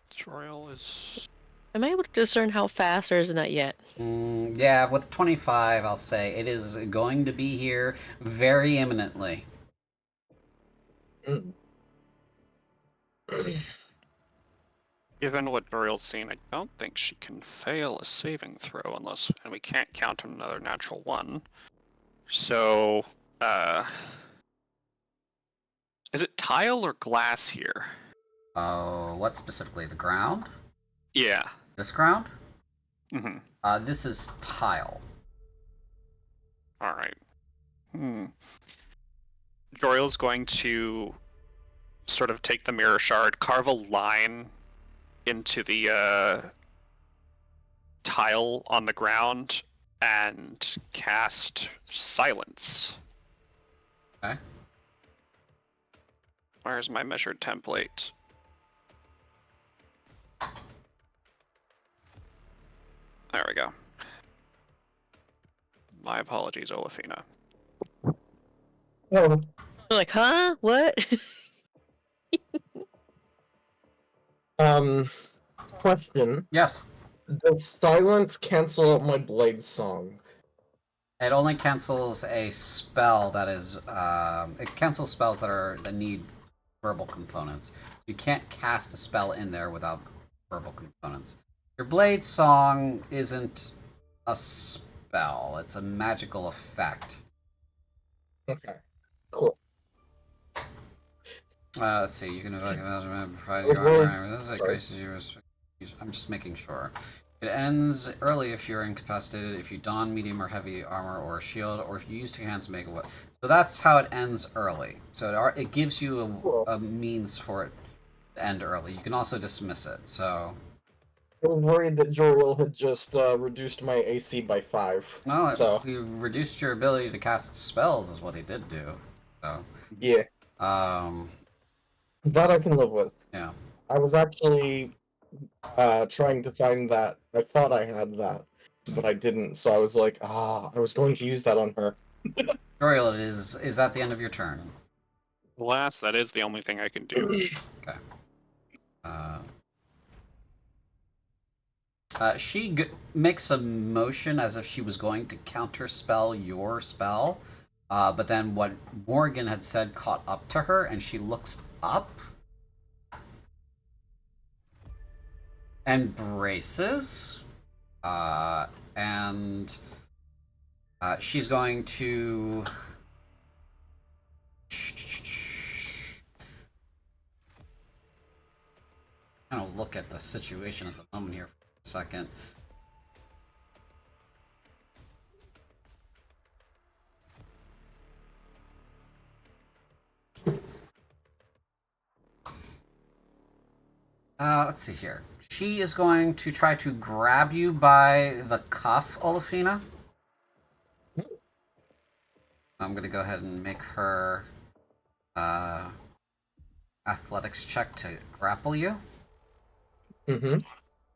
Tutorial is. am I able to discern how fast, or is it not yet? Yeah, with 25, I'll say it is going to be here very imminently. Given what Doriel's seen, I don't think she can fail a saving throw unless, and we can't count on another natural one. So, is it tile or glass here? Oh, what specifically? The ground? Yeah. This ground? Mm-hmm. This is tile. All right. Joriel's going to sort of take the mirror shard, carve a line into the tile on the ground, and cast silence. Okay. Where's my measured template? There we go. My apologies, Olafina. Oh, Like, huh? What? question. Yes. Does silence cancel out my blade song? It only cancels a spell that is. It cancels spells that need verbal components. You can't cast a spell in there without verbal components. Your blade song isn't a spell; it's a magical effect. Okay, cool. Let's see. You can provide Was your really- armor. This is sorry. graces yours. I'm just making sure. It ends early if you're incapacitated, if you don medium or heavy armor or a shield, or if you use 2 hands to make a weapon. So that's how it ends early. So it gives you a means for it to end early. You can also dismiss it. So I was worried that Joriel had just reduced my AC by 5. no, So he reduced your ability to cast spells, is what he did do. So yeah, that I can live with. yeah. I was actually trying to find that. I thought I had that, but I didn't. So I was like, I was going to use that on her. Doriel, is that the end of your turn? Alas, that is the only thing I can do. Okay. She makes a motion as if she was going to counterspell your spell, but then what Morgan had said caught up to her, and she looks up and braces, and she's going to kind of look at the situation at the moment here for a second. Let's see here. She is going to try to grab you by the cuff, Olafina. I'm going to go ahead and make her athletics check to grapple you. Mm-hmm.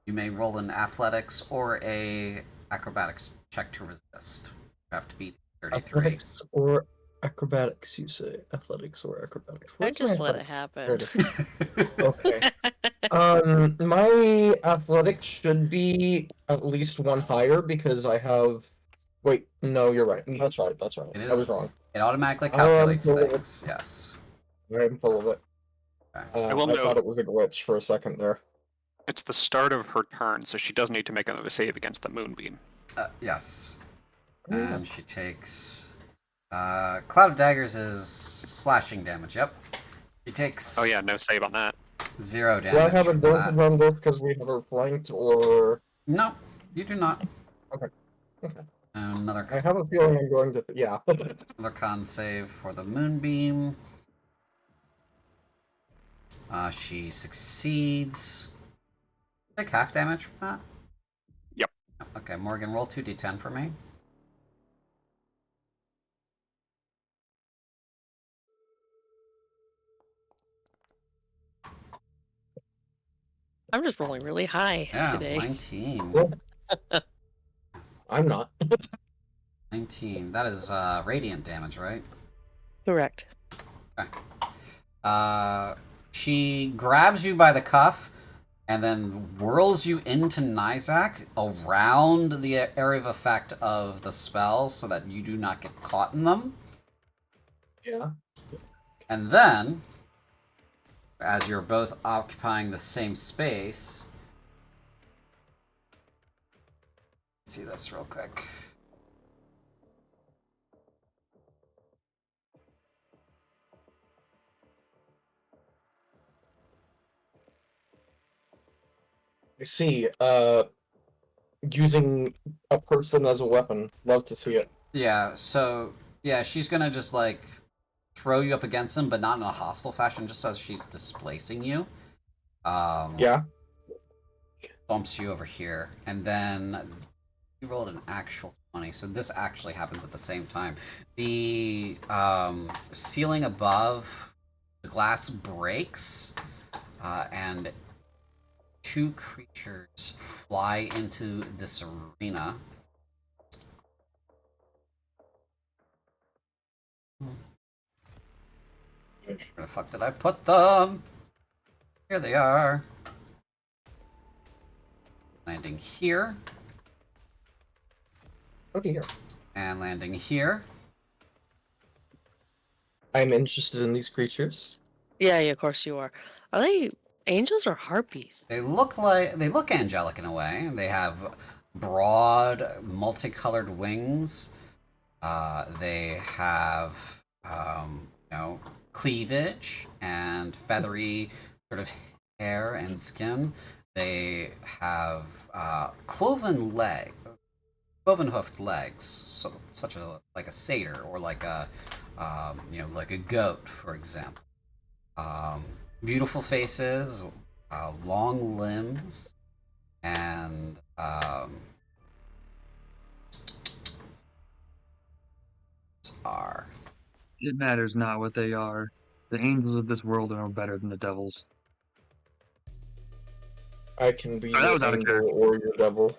You may roll an athletics or a acrobatics check to resist. You have to beat 33. Athletics or acrobatics, you say? Athletics or acrobatics? I Where's just my let it athletics? happen. Okay. My athletics should be at least one higher because I have. Wait, no, you're right. That's right. That's right. It I is. was wrong. It automatically calculates full of it. things. Yes. I'm full of it. Okay. I will I note- thought it was a glitch for a second there. It's the start of her turn, so she does need to make another save against the moonbeam. Yes. Yeah. And she takes. Cloud of Daggers is slashing damage. Yep. She takes. Oh yeah, no save on that. 0 Do I damage have from that. advantage on this because we have her flanked, or No, you do not. Okay. Okay. Another I have a feeling I'm going to? Yeah. another con save for the moonbeam. She succeeds. Take half damage from that. Yep. Okay, Morgan, roll 2d10 for me. I'm just rolling really high Yeah, today. 19. Well, I'm not. 19. That is radiant damage, right? Correct. She grabs you by the cuff and then whirls you into Nizak around the area of effect of the spell so that you do not get caught in them. Yeah. And then, as you're both occupying the same space, let's see this real quick. I see. Using a person as a weapon. Love to see it. Yeah, so, yeah, she's gonna just, like, throw you up against him, but not in a hostile fashion, just as she's displacing you. Yeah. Bumps you over here, and then you rolled an actual 20, so this actually happens at the same time. The ceiling above the glass breaks, and 2 creatures fly into this arena. Where the fuck did I put them? Here they are. Landing here. Okay, here. And landing here. I'm interested in these creatures. Yeah, of course you are. Are they angels or harpies? They look angelic in a way. They have broad, multicolored wings. They have cleavage and feathery sort of hair and skin. They have cloven hoofed legs, such as like a satyr or like a like a goat, for example. Beautiful faces, long limbs, and are. It matters not what they are. The angels of this world are no better than the devils. I can be Sorry, that your was out of angel character. or your devil.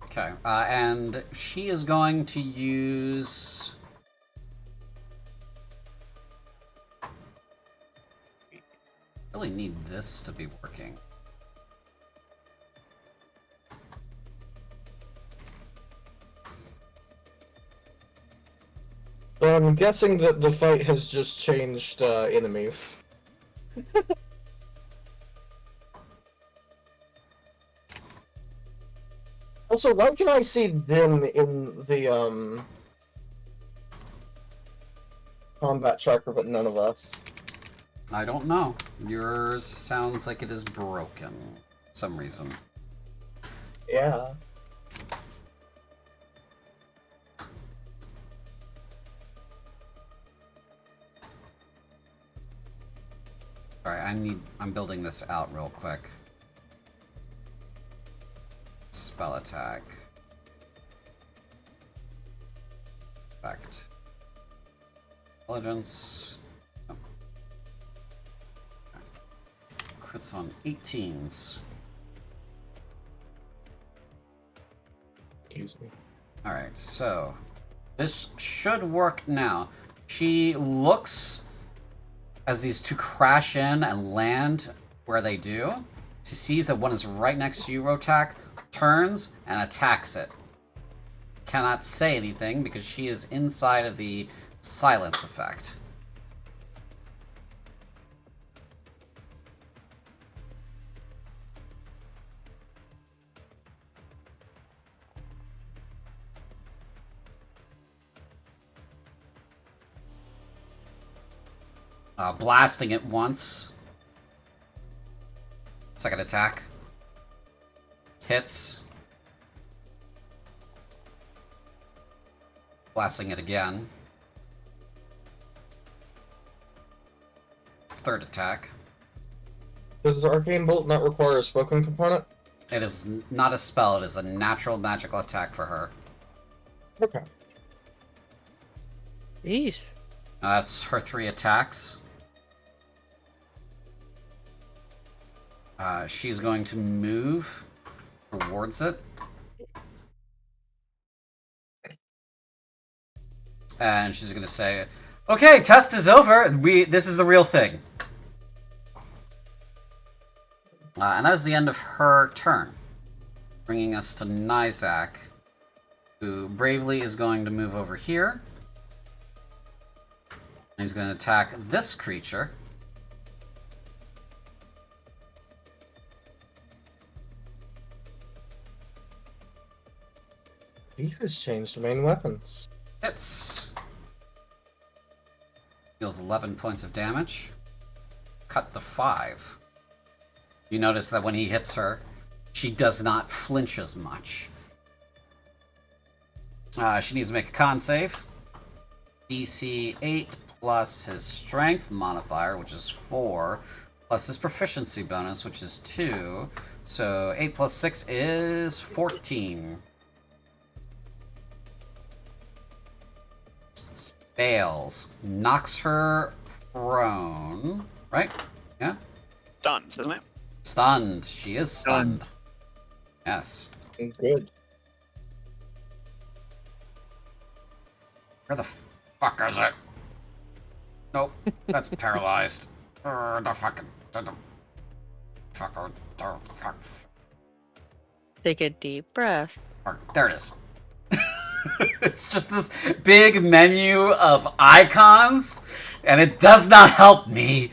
Okay, and she is going to use. Really need this to be working. So I'm guessing that the fight has just changed enemies. Also, why can I see them in the combat tracker, but none of us? I don't know. Yours sounds like it is broken for some reason. Yeah. Sorry, I'm building this out real quick. Spell attack. Effect. Intelligence. Oh. Okay. Crits on 18s. Excuse me. Alright, so this should work now. She looks as these two crash in and land where they do. She sees that one is right next to you, Rotak, turns and attacks it. Cannot say anything because she is inside of the silence effect. Blasting it once. Second attack. Hits. Blasting it again. Third attack. Does Arcane Bolt not require a spoken component? It is not a spell, it is a natural magical attack for her. Okay. Jeez. That's her 3 attacks. She's going to move towards it. And she's going to say, "Okay, test is over. This is the real thing." And that is the end of her turn. Bringing us to Nizak, who bravely is going to move over here. He's going to attack this creature. Beef has changed to main weapons. Hits. Deals 11 points of damage. Cut to 5. You notice that when he hits her, she does not flinch as much. She needs to make a con save. DC 8 plus his strength modifier, which is 4, plus his proficiency bonus, which is 2. So 8 plus 6 is 14. Fails. Knocks her prone. Right? Yeah? Stunned, isn't it? Stunned. She is stunned. Yes. Good. Where the fuck is it? Nope. That's paralyzed. The fucking... Fuck. Take a deep breath. There it is. It's just this big menu of icons, and it does not help me.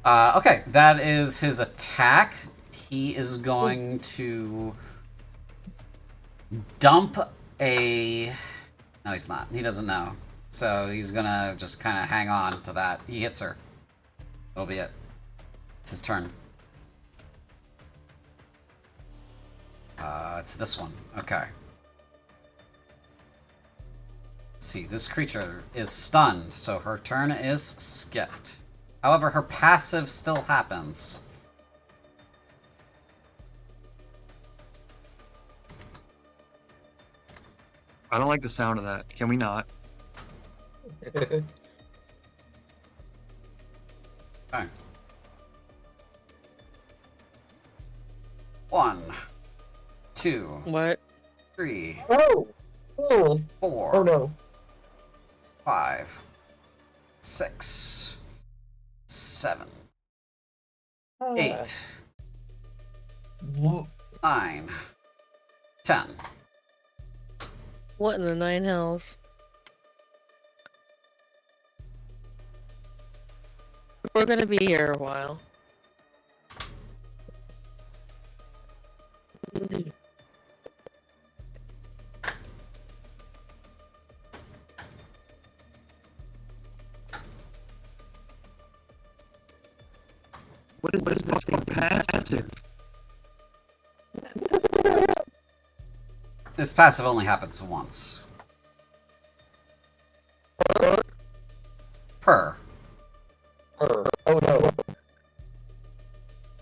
Okay, that is his attack. He is going to dump a... No, he's not. He doesn't know. So he's gonna just kind of hang on to that. He hits her. That'll be it. It's his turn. It's this one. Okay. Let's see. This creature is stunned, so her turn is skipped. However, her passive still happens. I don't like the sound of that. Can we not? Okay. 1, 2, What? 3, Oh! 4, Oh no. 5, 6, 7, 8, 9, 10. What in the nine hells? We're gonna be here a while. What is this fucking passive? This passive only happens once. Per. Oh no.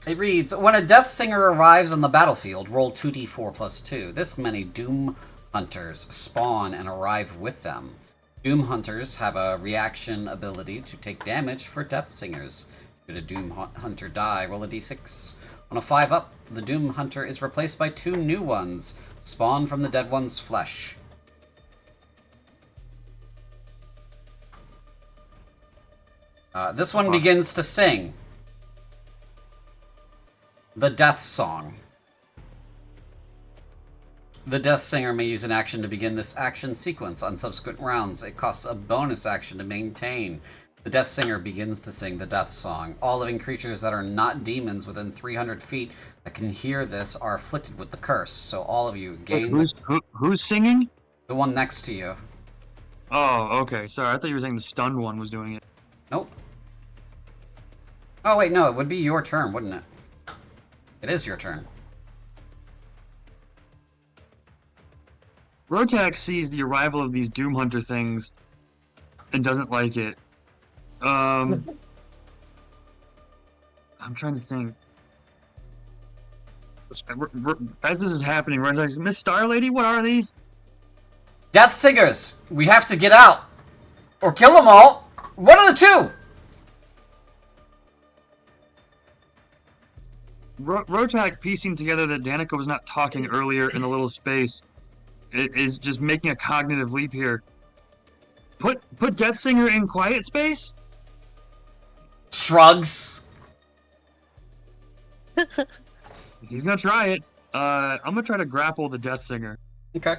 It reads, when a Death Singer arrives on the battlefield, roll 2d4 plus 2. This many Doom Hunters spawn and arrive with them. Doom Hunters have a reaction ability to take damage for Death Singers. Should a Doom Hunter die, roll a d6. On a 5 up, the Doom Hunter is replaced by 2 new ones, spawned from the dead one's flesh. This one begins to sing the Death Song. The Death Singer may use an action to begin this action sequence. On subsequent rounds, it costs a bonus action to maintain. The Death Singer begins to sing the Death Song. All living creatures that are not demons within 300 feet that can hear this are afflicted with the curse. So all of you gain... Wait, who's singing? The one next to you. Oh, okay. Sorry, I thought you were saying the stunned one was doing it. Nope. Oh, wait, no, it would be your turn, wouldn't it? It is your turn. Rotak sees the arrival of these Doom Hunter things and doesn't like it. I'm trying to think. As this is happening, Rotak's like, Miss Star Lady, what are these? Death Singers! We have to get out! Or kill them all! One of the two! Rotak, piecing together that Danika was not talking earlier in the little space, it is just making a cognitive leap here. Put Death Singer in quiet space? Shrugs. He's gonna try it. I'm gonna try to grapple the Death Singer. Okay.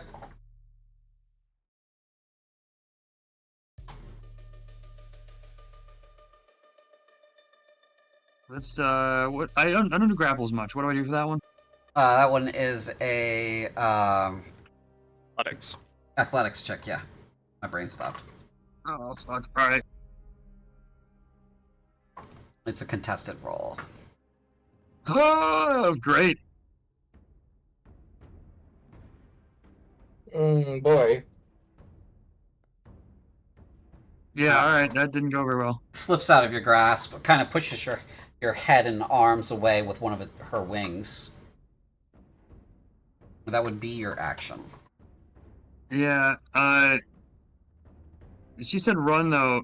Let's what I don't do grapples much. What do I do for that one? That one is a Athletics. athletics check, yeah. My brain stopped. Oh fuck. Alright. It's a contested roll. Oh great. Boy. Yeah, alright, that didn't go very well. Slips out of your grasp, kind of pushes your head and arms away with one of her wings. That would be your action. Yeah, she said run though.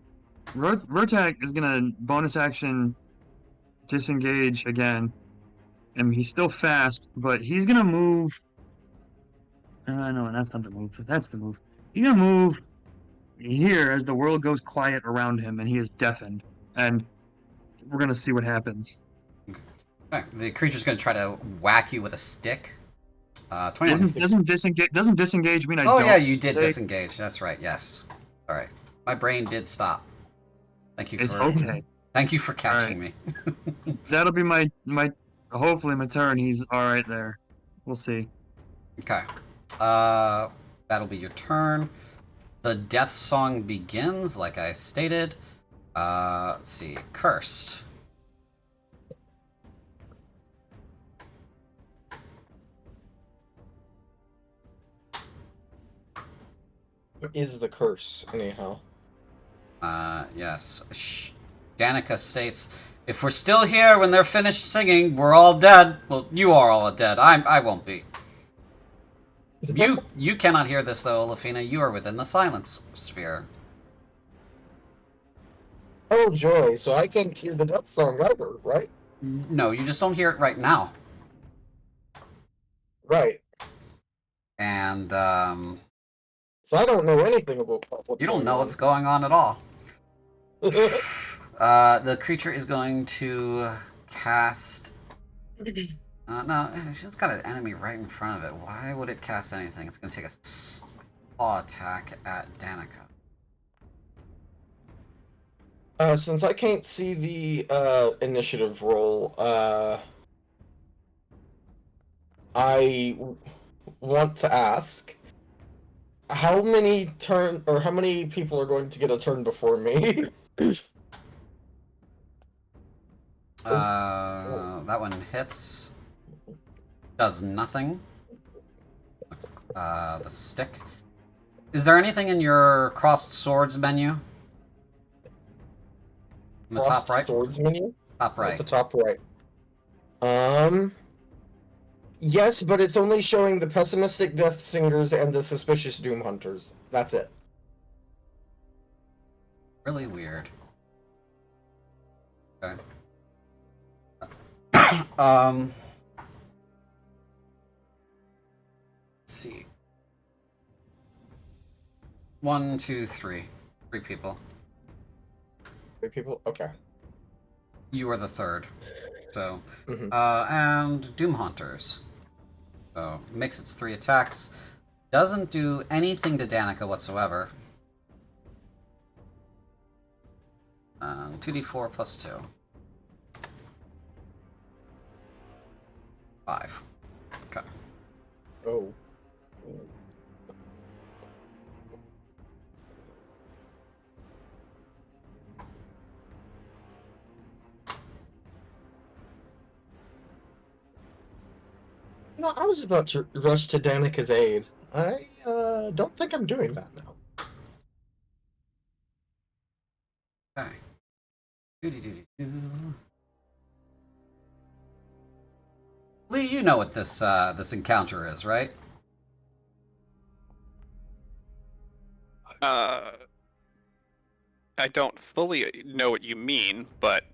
Rotak is gonna bonus action disengage again. And he's still fast, but he's gonna move. No, that's not the move. That's the move. He's gonna move here as the world goes quiet around him and he is deafened. And we're gonna see what happens. Okay. The creature's going to try to whack you with a stick. 21. Doesn't disengage mean I Oh don't yeah, you did take... disengage. That's right. Yes. All right. My brain did stop. Thank you for It's okay. Thank you for catching me. That'll be my hopefully my turn. He's all right there. We'll see. Okay. That'll be your turn. The death song begins, like I stated. Let's see. Cursed. What is the curse, anyhow? Yes. Danika states, if we're still here when they're finished singing, we're all dead. Well, you are all dead. I won't be. You cannot hear this, though, Olafina. You are within the silence sphere. Oh, joy. So I can't hear the death song either, right? No, you just don't hear it right now. Right. And, So I don't know anything about what's you don't going know on. what's going on at all. The creature is going to cast... no, she's got an enemy right in front of it. Why would it cast anything? It's going to take a claw attack at Danika. Since I can't see the initiative roll, I want to ask how many people are going to get a turn before me? That one hits. Does nothing. the stick. Is there anything in your crossed swords menu? In the Crossed top right? swords menu? Top At right. the top right. Yes, but it's only showing the pessimistic Death Singers and the suspicious Doom Hunters. That's it. Really weird. Okay. Let's see. 1, 2, 3. 3 people. 3 people? Okay. You are the third. So, Mhm. and Doom Hunters. So, makes its 3 attacks. Doesn't do anything to Danika whatsoever. 2d4 plus 2. 5. Okay. Oh. You know, I was about to rush to Danika's aid. I don't think I'm doing that now. Okay. Doo-doo-doo-doo-doo. Lee, you know what this encounter is, right? I don't fully know what you mean, but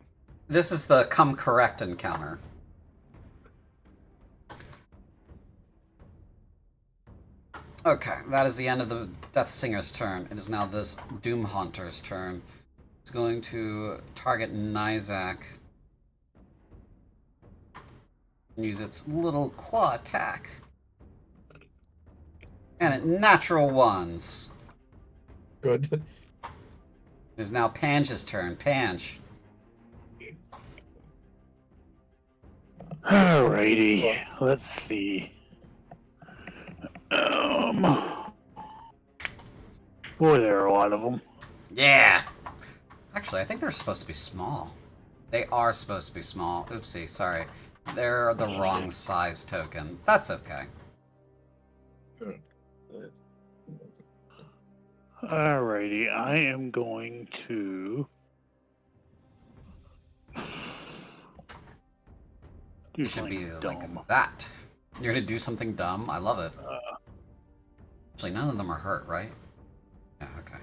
This is the come correct encounter. Okay, that is the end of the Death Singer's turn. It is now this Doom Hunter's turn. It's going to target Nizak and use its little claw attack. And it natural ones. Good. It is now Pange's turn. Pange. Alrighty, let's see. Boy, there are a lot of them. Yeah! Actually, I think they're supposed to be small. They are supposed to be small. Oopsie, sorry. They're the wrong size token. That's okay. Alrighty, I am going to do It should something be dumb. like that. You're gonna do something dumb? I love it. Actually, none of them are hurt, right? Yeah, okay.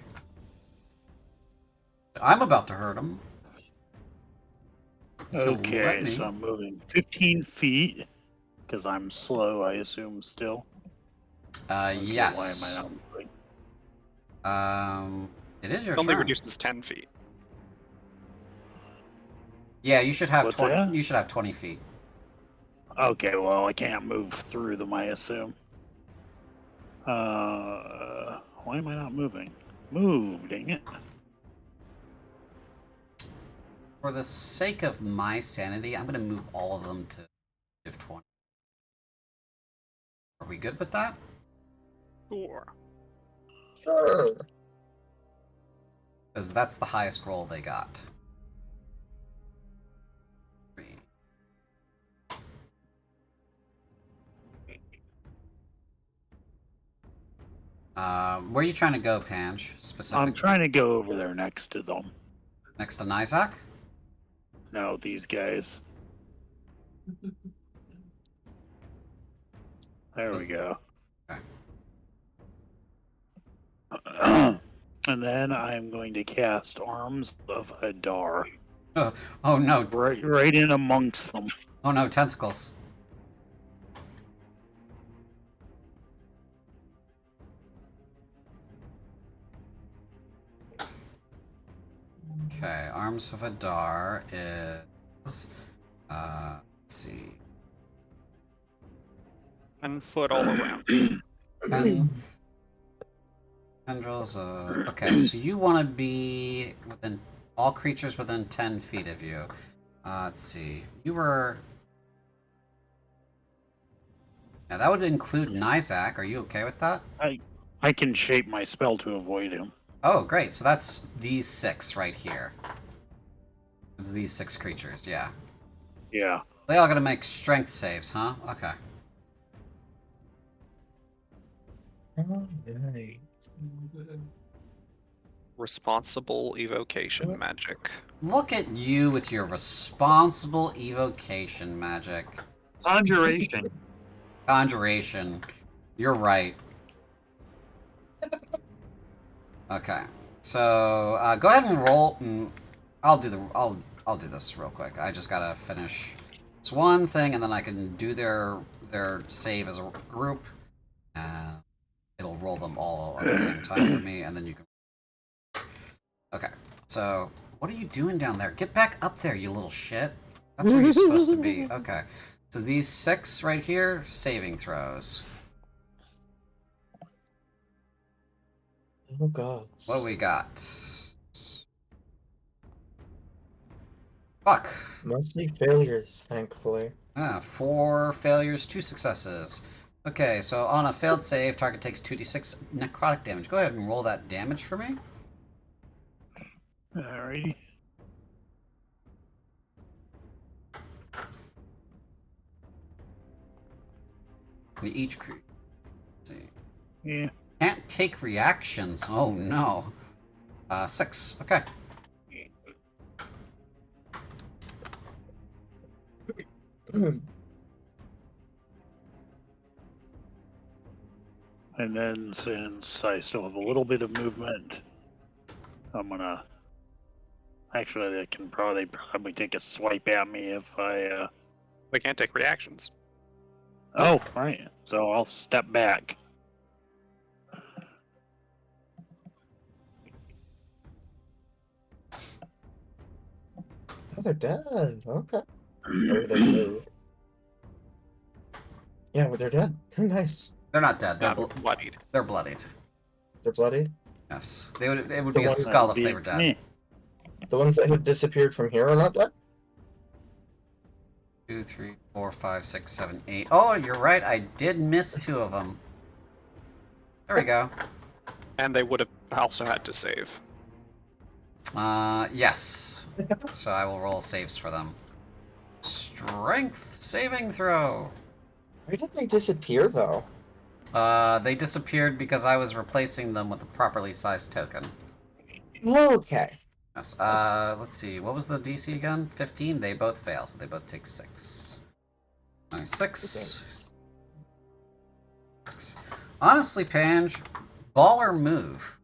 I'm about to hurt them. Okay, so I'm moving 15 feet because I'm slow, I assume, still. Okay, Yes. Why am I not moving? It is your it only turn. reduces 10 feet. Yeah, you should have What's 20. that? You should have 20 feet. Okay, well, I can't move through them, I assume. Why am I not moving? Move, dang it. For the sake of my sanity, I'm gonna move all of them to div 20. Are we good with that? Sure. Sure. Because that's the highest roll they got. 3. Where are you trying to go, Pange? Specifically? I'm trying to go over there next to them. Next to Nizak? No, these guys. There we go. Okay. And then I'm going to cast Arms of Hadar Oh no. right in amongst them. Oh no, tentacles. Okay, Arms of Adar is let's see. 10 foot all around. Tendrils okay, so you wanna be within all creatures within 10 feet of you. Let's see. You were now that would include Nizak. Are you okay with that? I can shape my spell to avoid him. Oh, great. So that's these 6 right here. It's these 6 creatures, yeah. Yeah. They all gotta make strength saves, huh? Okay. Alright. Responsible evocation magic. Look at you with your responsible evocation magic. Conjuration. Conjuration. You're right. Okay. So go ahead and roll. I'll do this real quick. I just gotta finish this one thing, and then I can do their save as a group. It'll roll them all at the same time for me, and then you can. Okay. So what are you doing down there? Get back up there, you little shit. That's where you're supposed to be. Okay. So these 6 right here, saving throws. Oh god. What we got? Fuck. Mostly failures, thankfully. 4 failures, 2 successes. Okay, so on a failed save, target takes 2d6 necrotic damage. Go ahead and roll that damage for me. Alrighty. We each create. See. Yeah. Can't take reactions. Oh no. 6. Okay. And then since I still have a little bit of movement, I'm gonna. Actually, they can probably take a swipe at me if I. They can't take reactions. Oh, right. So I'll step back. Oh, they're dead. Okay. Or they moved. Yeah, but they're dead. Nice. They're not dead. They're, Not bloodied. they're bloodied. They're bloodied. Yes. It would The be a ones skull if Be they were dead. me. The ones that have disappeared from here are not dead? 2, 3, 4, 5, 6, 7, 8. Oh, you're right. I did miss 2 of them. There we go. And they would have also had to save. Yes. So I will roll saves for them. Strength saving throw. Where did they disappear, though? They disappeared because I was replacing them with a properly sized token. Okay. Yes. Let's see. What was the DC again? 15. They both fail, so they both take 6. Nice. 6. Honestly, Pange, ball or move?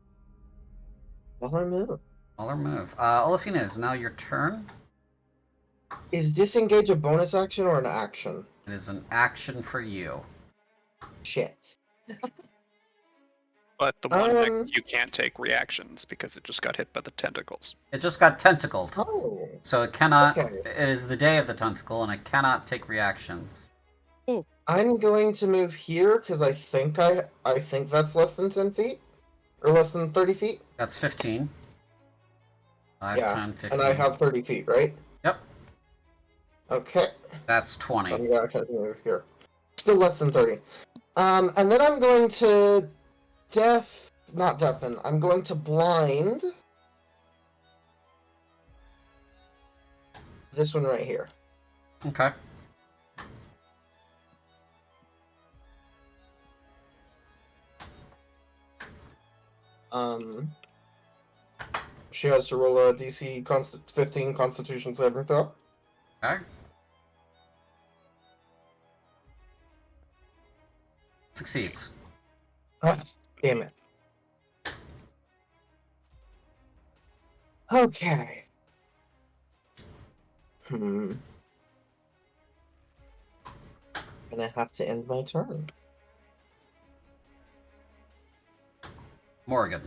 Well, I move. Ball or move. Olafina, is now your turn. Is disengage a bonus action or an action? It is an action for you. Shit. But the one Um, next, you can't take reactions because it just got hit by the tentacles. It just got tentacled. Oh. So it cannot. Okay. It is the day of the tentacle, and it cannot take reactions. I'm going to move here because I think that's less than 10 feet, or less than 30 feet. That's 15. 5, Yeah, 10, 15. and I have 30 feet, right? Yep. Okay. That's 20. I'm gonna kind of move here. Still less than 30. And then I'm going to not deafen. I'm going to blind this one right here. Okay. She has to roll a DC 15 Constitution saving throw. Okay. Succeeds. Ah, damn it. Okay. And I have to end my turn. Morgan.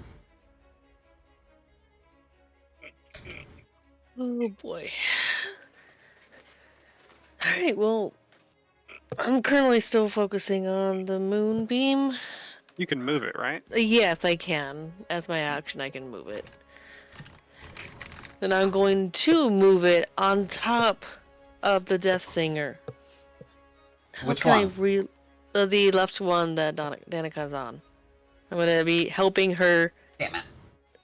Oh boy. Alright, well, I'm currently still focusing on the moonbeam. You can move it, right? Yes, I can. As my action, I can move it. Then I'm going to move it on top of the Death Singer. Which How one? can the left one that Danika's on. I'm gonna be helping her Damn it.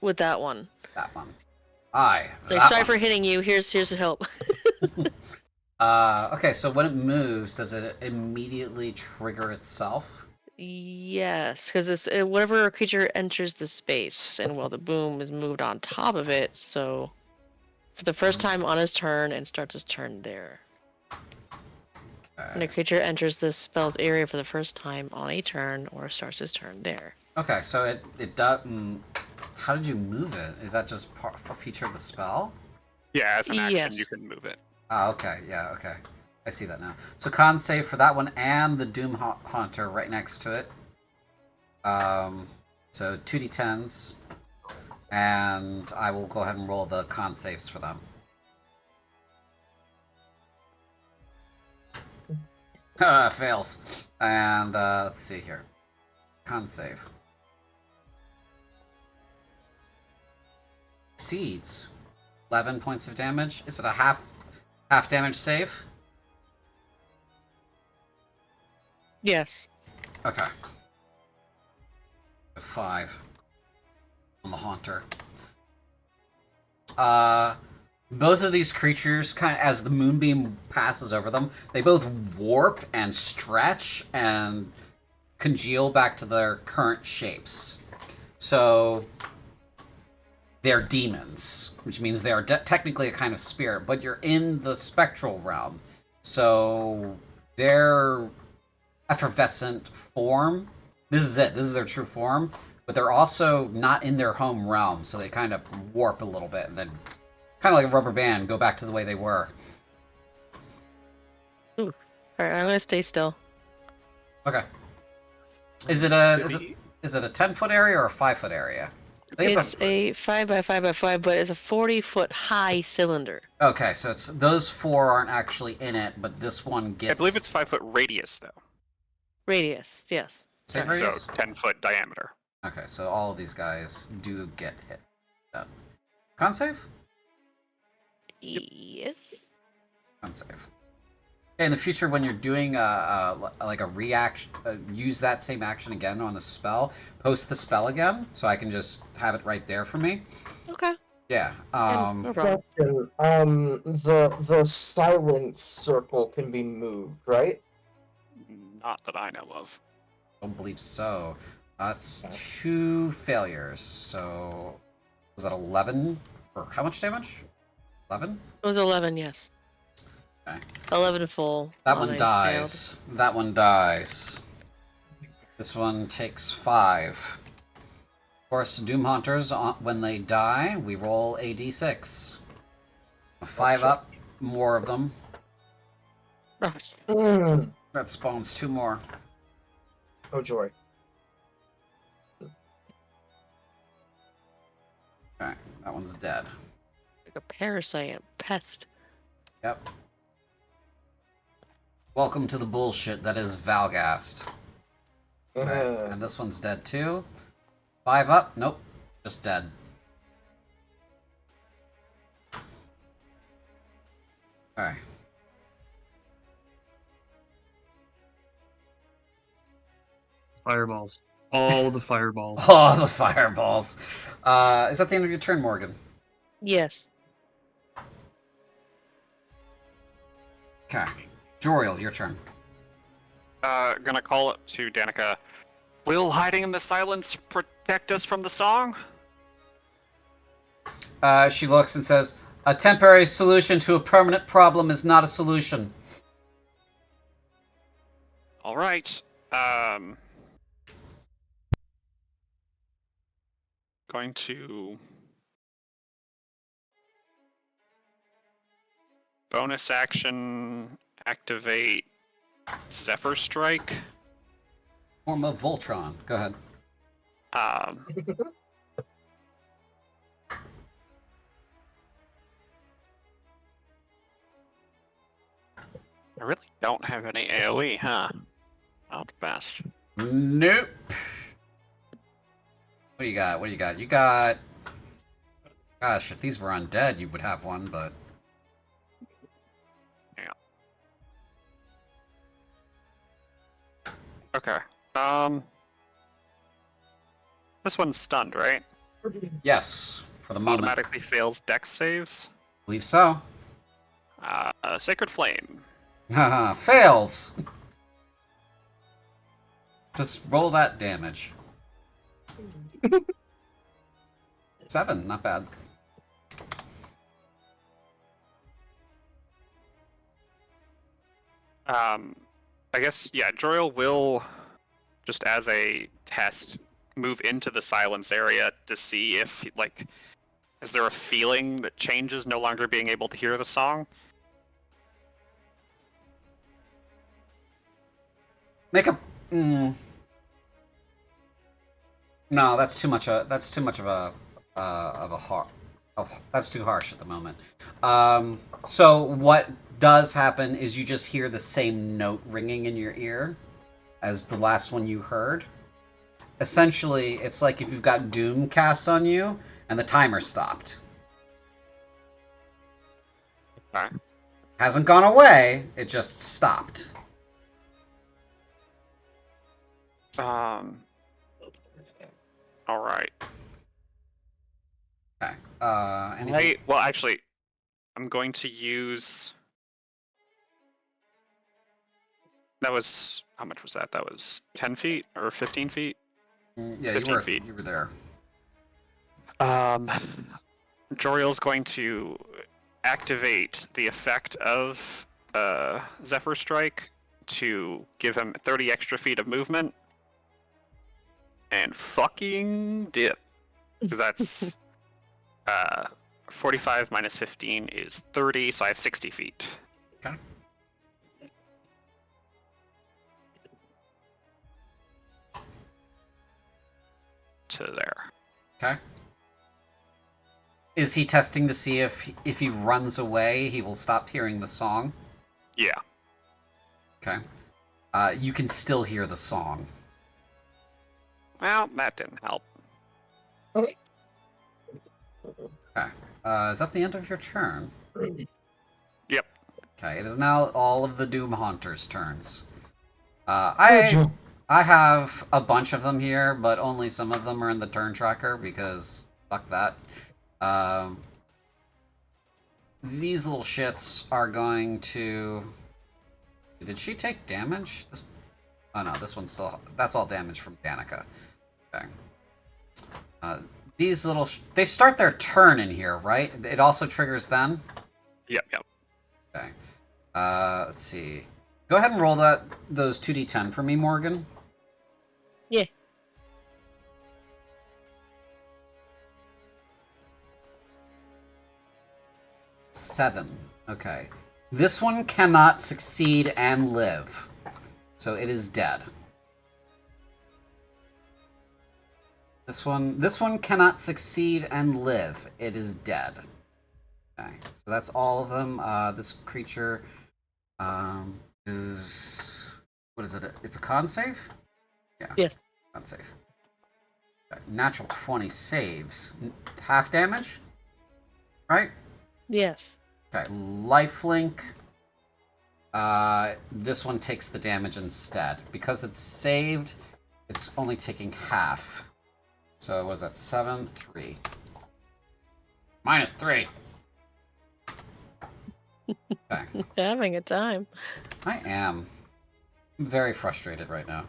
with that one. That one. Aye. Like, that sorry one. for hitting you. Here's the help. Okay, so when it moves, does it immediately trigger itself? Yes, because it's whatever creature enters the space, and well, the boom is moved on top of it, so for the first time on his turn and starts his turn there. When a creature enters the spell's area for the first time on a turn or starts his turn there. Okay, so it does. How did you move it? Is that just a feature of the spell? Yeah, as an action, Yes. you can move it. Ah, okay, yeah, okay. I see that now. So con save for that one and the Doom Haunter right next to it. So 2d10s, and I will go ahead and roll the con saves for them. Fails. And let's see here. Con save. Seeds. 11 points of damage. Is it a half damage save? Yes. Okay. 5 on the Haunter. Both of these creatures, kind of as the moonbeam passes over them, they both warp and stretch and congeal back to their current shapes. So they're demons, which means they are technically a kind of spirit, but you're in the spectral realm. So their effervescent form, this is it. This is their true form, but they're also not in their home realm, so they kind of warp a little bit and then, kind of like a rubber band, go back to the way they were. Ooh. Alright, I'm gonna stay still. Okay. Is it a 10-foot area or a 5-foot area? I think It's a 5 by 5 by 5, but it's a 40-foot high cylinder. Okay, so it's those 4 aren't actually in it, but this one gets. I believe it's 5-foot radius though. Radius, yes. Same Sorry. radius? So 10-foot diameter. Okay, so all of these guys do get hit. Con save? Yes. Con save. Okay, in the future, when you're doing like a reaction, use that same action again on the spell. Post the spell again, so I can just have it right there for me. Okay. Yeah. No problem. Question. The silence circle can be moved, right? Not that I know of. Don't believe so. That's 2 failures. So was that 11? Or how much damage? 11? It was 11, yes. Okay. 11 full. That Oh, one I dies. That one dies. This one takes 5. Of course, Doom Hunters, when they die, we roll a d6. 5 up, more of them. failed. That spawns 2 more. Oh joy. Okay, that one's dead. Like a parasite, a pest. Yep. Welcome to the bullshit that is Valgast. Okay, and this one's dead too. 5 up, nope, just dead. Okay. Fireballs. All the fireballs. Oh, the fireballs. Is that the end of your turn, Morgan? Yes. Okay. Joriel, your turn. Gonna call it to Danika. Will hiding in the silence protect us from the song? She looks and says, "A temporary solution to a permanent problem is not a solution." All right. Going to bonus action activate Zephyr Strike. Form of Voltron. Go ahead. I really don't have any AoE, huh? Not the best. Nope. What do you got? What do you got? You got... Gosh, if these were undead, you would have one, but... Yeah. Okay. This one's stunned, right? Yes, for the moment. Automatically fails dex saves. Believe so. Sacred Flame. Haha, fails! Just roll that damage. 7, not bad. I guess, yeah, Joriel will, just as a test, move into the silence area to see if, like, is there a feeling that changes no longer being able to hear the song? Make a. No, that's too much. That's too much of a that's too harsh at the moment. So what does happen is you just hear the same note ringing in your ear as the last one you heard. Essentially, it's like if you've got Doom cast on you and the timer stopped. Okay. Hasn't gone away, it just stopped. All right. Okay. Well, actually, I'm going to use. That was, how much was that? That was 10 feet or 15 feet? Yeah, 15 feet. You were there. Joriel's going to activate the effect of Zephyr Strike to give him 30 extra feet of movement. And fucking dip. Because that's 45 minus 15 is 30, so I have 60 feet. Okay. To there. Okay. Is he testing to see if he runs away, he will stop hearing the song? Yeah. Okay. You can still hear the song. Well, that didn't help. Okay. Is that the end of your turn? Yep. Okay, it is now all of the Doom Haunters' turns. I have a bunch of them here, but only some of them are in the turn tracker because fuck that. These little shits are going to. Did she take damage? Oh no, this one's still. That's all damage from Danika. Okay. These little. They start their turn in here, right? It also triggers them? Yep. Okay. Let's see. Go ahead and roll those 2d10 for me, Morgan. Yeah. Seven. Okay. This one cannot succeed and live. So it is dead. This one cannot succeed and live. It is dead. Okay. So that's all of them. This creature is what is it? It's a con save? Yeah. Yes. Con save. Okay. Natural 20 saves. Half damage? Right? Yes. Okay, lifelink. This one takes the damage instead. Because it's saved, it's only taking half. So what is that? 7, 3. Minus 3. Okay. Having a time. I am very frustrated right now.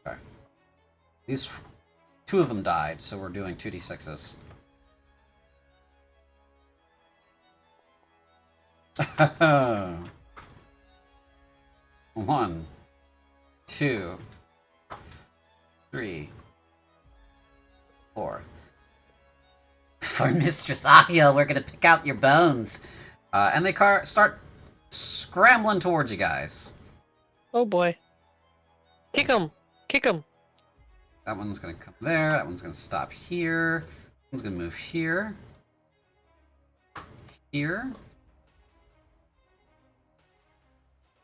Okay. These 2 of them died, so we're doing 2d6s. 1, 2, 3, 4. For Mistress Ahiel, we're gonna pick out your bones. And they start scrambling towards you guys. Oh boy. Kick him! Kick him! That one's gonna come there. That one's gonna stop here. That one's gonna move here. Here.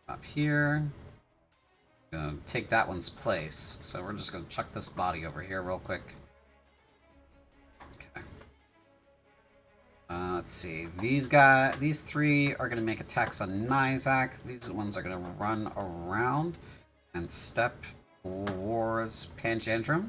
Up here. Gonna take that one's place. So we're just gonna chuck this body over here real quick. Okay. Let's see. These 3 are gonna make attacks on Nizak. These ones are gonna run around and step towards Panjandrum.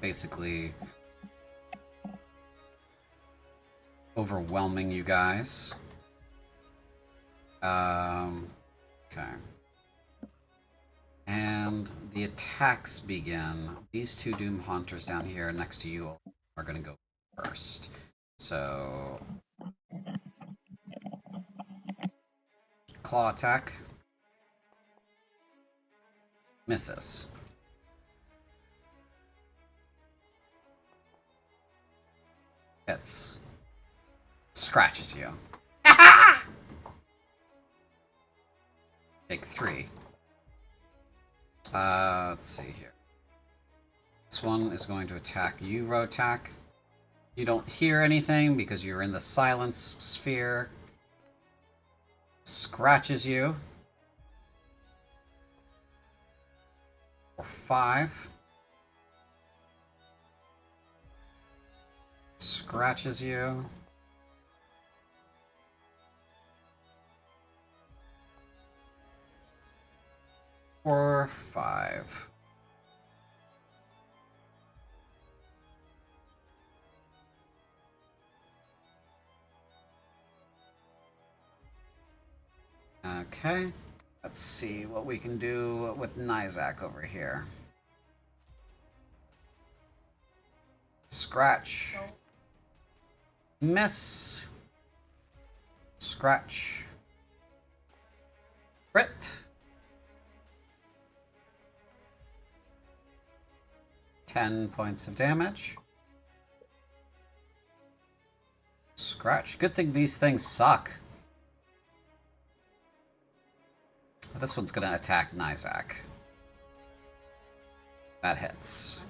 Basically overwhelming you guys. Okay. And the attacks begin. These two Doom Haunters down here next to you are going to go first. So, claw attack. Misses. Hits. Scratches you. Take 3. Let's see here. This one is going to attack you, Rotak. You don't hear anything because you're in the silence sphere. Scratches you. For 5. Scratches you. For 5. Okay. Let's see what we can do with Nizak over here. Scratch. Miss. Scratch. Crit. $10 points of damage. Scratch. Good thing these things suck. This one's gonna attack Nizak. That hits.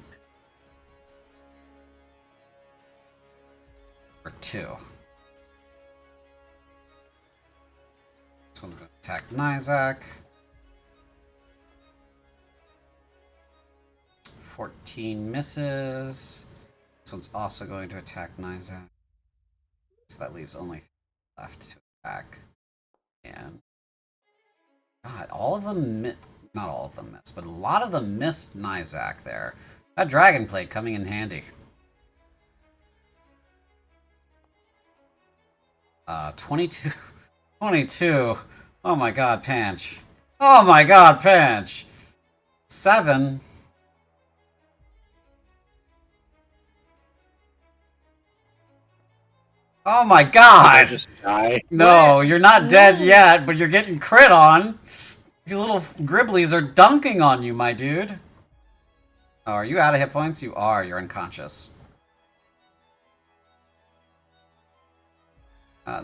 For 2. This one's gonna attack Nizak. 14 misses. This one's also going to attack Nizak. So that leaves only 3 left to attack. And God, all of them not all of them missed, but a lot of them missed Nizak there. That Dragon Plate coming in handy. 22. 22. Oh my god, Panch. Oh my god, Panch. 7. Oh my god! I just die. No, you're not dead No. yet, but you're getting crit on. These little Gribblies are dunking on you, my dude. Oh, are you out of hit points? You are. You're unconscious.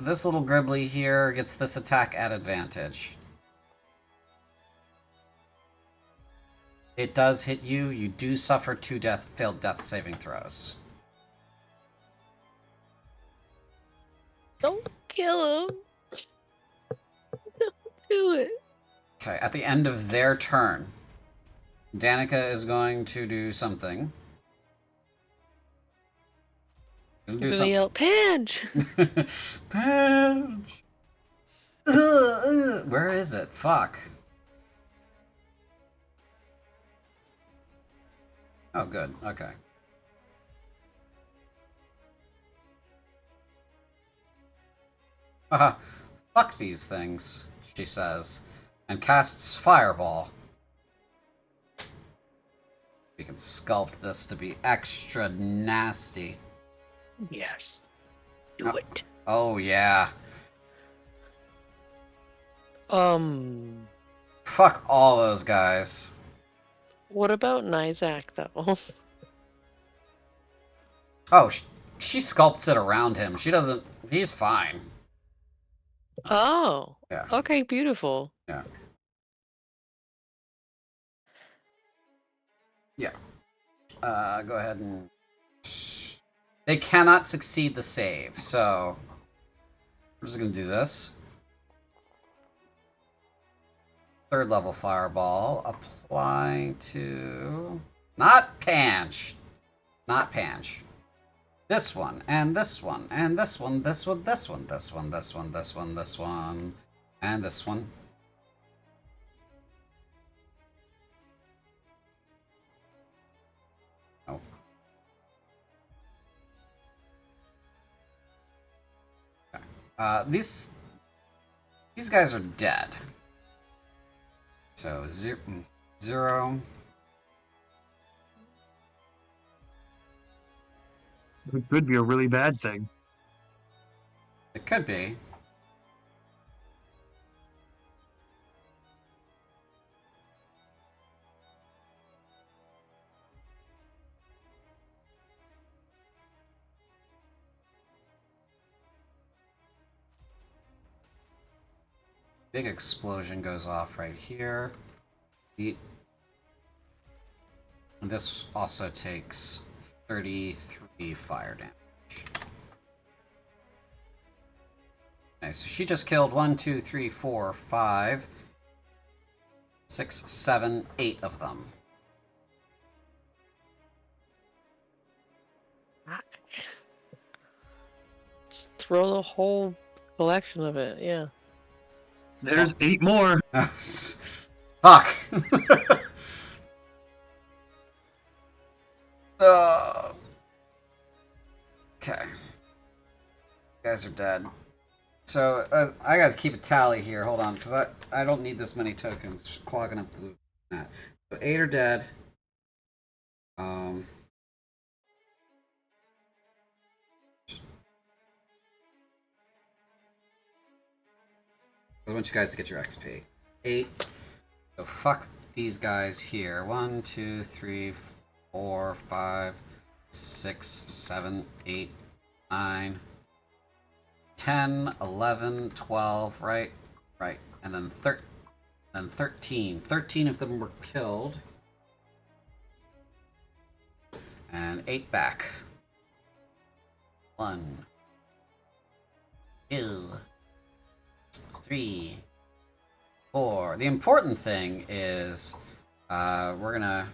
This little Gribbly here gets this attack at advantage. It does hit you. You do suffer 2 failed death saving throws. Don't kill him. Don't do it. Okay, at the end of their turn, Danika is going to do something. You're gonna yell, Pange! Punch! Where is it? Fuck. Oh, good. Okay. Haha. Fuck these things, she says, and casts Fireball. We can sculpt this to be extra nasty. Yes. Do it. Oh, yeah. Fuck all those guys. What about Nizak, though? Oh, she sculpts it around him. She doesn't... He's fine. Oh. Yeah. Okay, beautiful. Yeah. Yeah. Go ahead and... They cannot succeed the save, so... I'm just gonna do this. 3rd level Fireball. Apply to... Not Panch. Not Panch. This one, and this one, and this one, this one, this one, this one, this one, this one, this one, and this one. Oh. These guys are dead. So zero. It could be a really bad thing. It could be. Big explosion goes off right here. And this also takes 33 fire damage. Okay, so she just killed 1, 2, 3, 4, 5, 6, 7, 8 of them. Just throw the whole collection of it, yeah. There's 8 more. Fuck! Okay. You guys are dead. So, I gotta keep a tally here. Hold on, because I don't need this many tokens clogging up the net. So 8 are dead. I want you guys to get your XP. 8. So fuck these guys here. 1, 2, 3, 4, 5, 6, 7, 8, 9, 10, 11, 12, right? Right. And then 13. 13 of them were killed. And 8 back. 1, 2, 3, 4. The important thing is we're gonna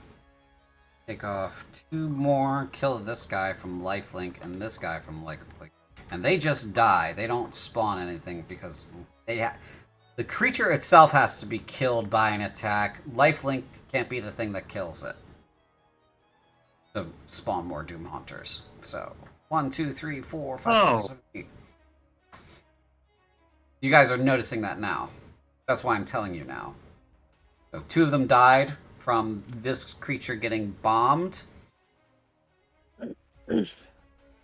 take off 2 more, kill this guy from lifelink and this guy from lifelink, and they just die. They don't spawn anything because the creature itself has to be killed by an attack. Lifelink can't be the thing that kills it to spawn more Doom Hunters. So 1, 2, 3, 4, 5, 6, 7, 8. You guys are noticing that now. That's why I'm telling you now. So 2 of them died from this creature getting bombed. I'm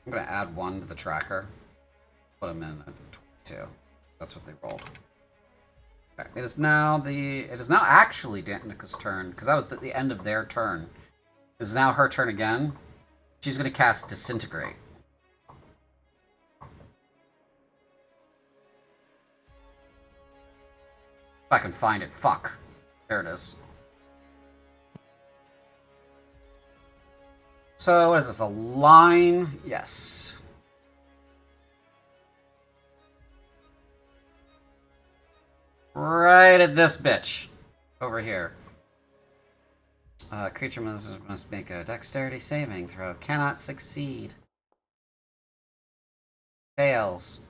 gonna add 1 to the tracker. Put them in at 22. That's what they rolled. Okay. It is now actually Danika's turn, because that was the end of their turn. It is now her turn again. She's gonna cast Disintegrate. If I can find it. Fuck. There it is. So, what is this? A line? Yes. Right at this bitch. Over here. Creature must make a dexterity saving throw. Cannot succeed. Fails.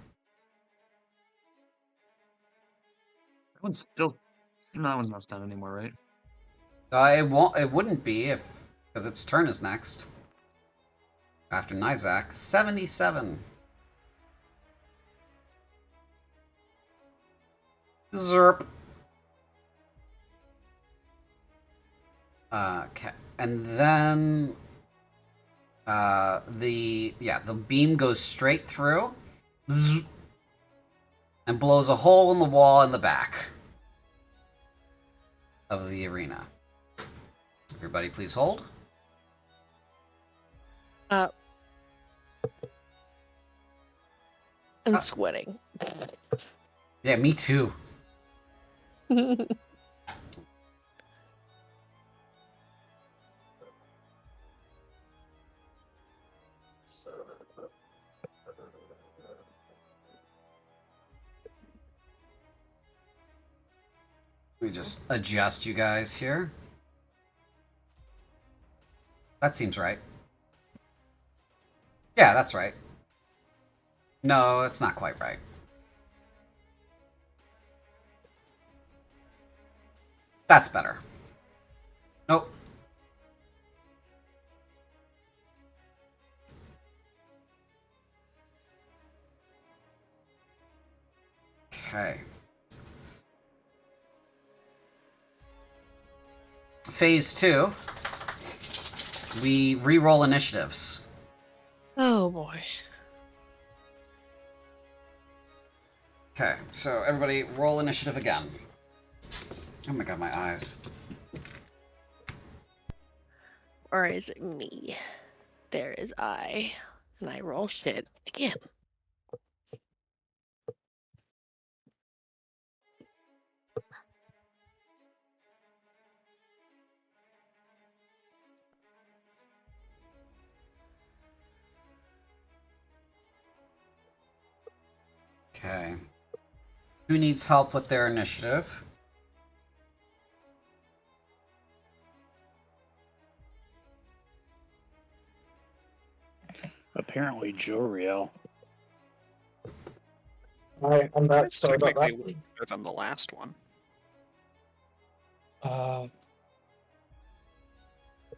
That one's still... No, that one's not stunned anymore, right? It won't. It wouldn't be because its turn is next. After Nizak, 77. Zerp. Okay, and then the beam goes straight through, zzz, and blows a hole in the wall in the back of the arena. Everybody, please hold. I'm sweating. Yeah, me too. Let me just adjust you guys here. That seems right. Yeah, that's right. No, it's not quite right. That's better. Nope. Okay. Phase 2. We re-roll initiatives. Oh boy. Okay, so everybody roll initiative again. Oh my god, my eyes. Or is it me? There is I. And I roll shit again. Okay. Who needs help with their initiative? Apparently, Joriel. I'm back. It's Sorry about that. technically better than the last one.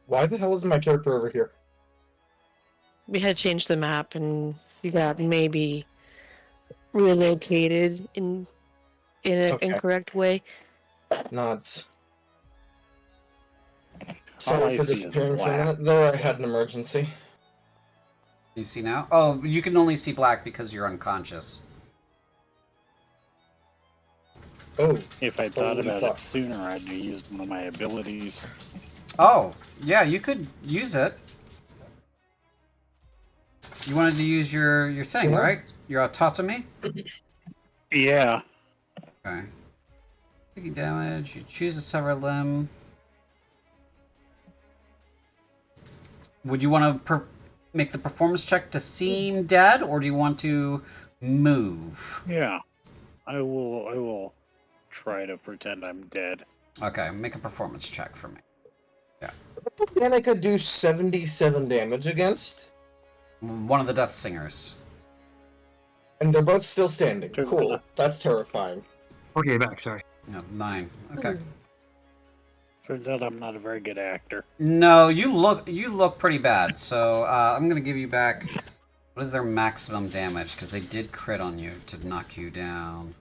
Why the hell is my character over here? We had to change the map and you got maybe relocated in an Okay. incorrect way. Nods. All Sorry I for see is disappearing for a black. minute. There, I had an emergency. You see now? Oh, you can only see black because you're unconscious. Oh, If I thought Holy about fuck. it sooner, I'd have used one of my abilities. Oh, yeah, you could use it. You wanted to use your thing, Yeah. right? Your autotomy? Yeah. Okay. Taking damage, you choose a severed limb. Would you want to make the performance check to seem dead, or do you want to move? Yeah. I will try to pretend I'm dead. Okay, make a performance check for me. What did Danika do 77 damage against? One of the Death Singers. And they're both still standing. Turns Cool. out- That's terrifying. Okay, back. Sorry. Yeah, 9. Okay. Turns out I'm not a very good actor. No, you look pretty bad. So I'm gonna give you back. What is their maximum damage? Because they did crit on you to knock you down.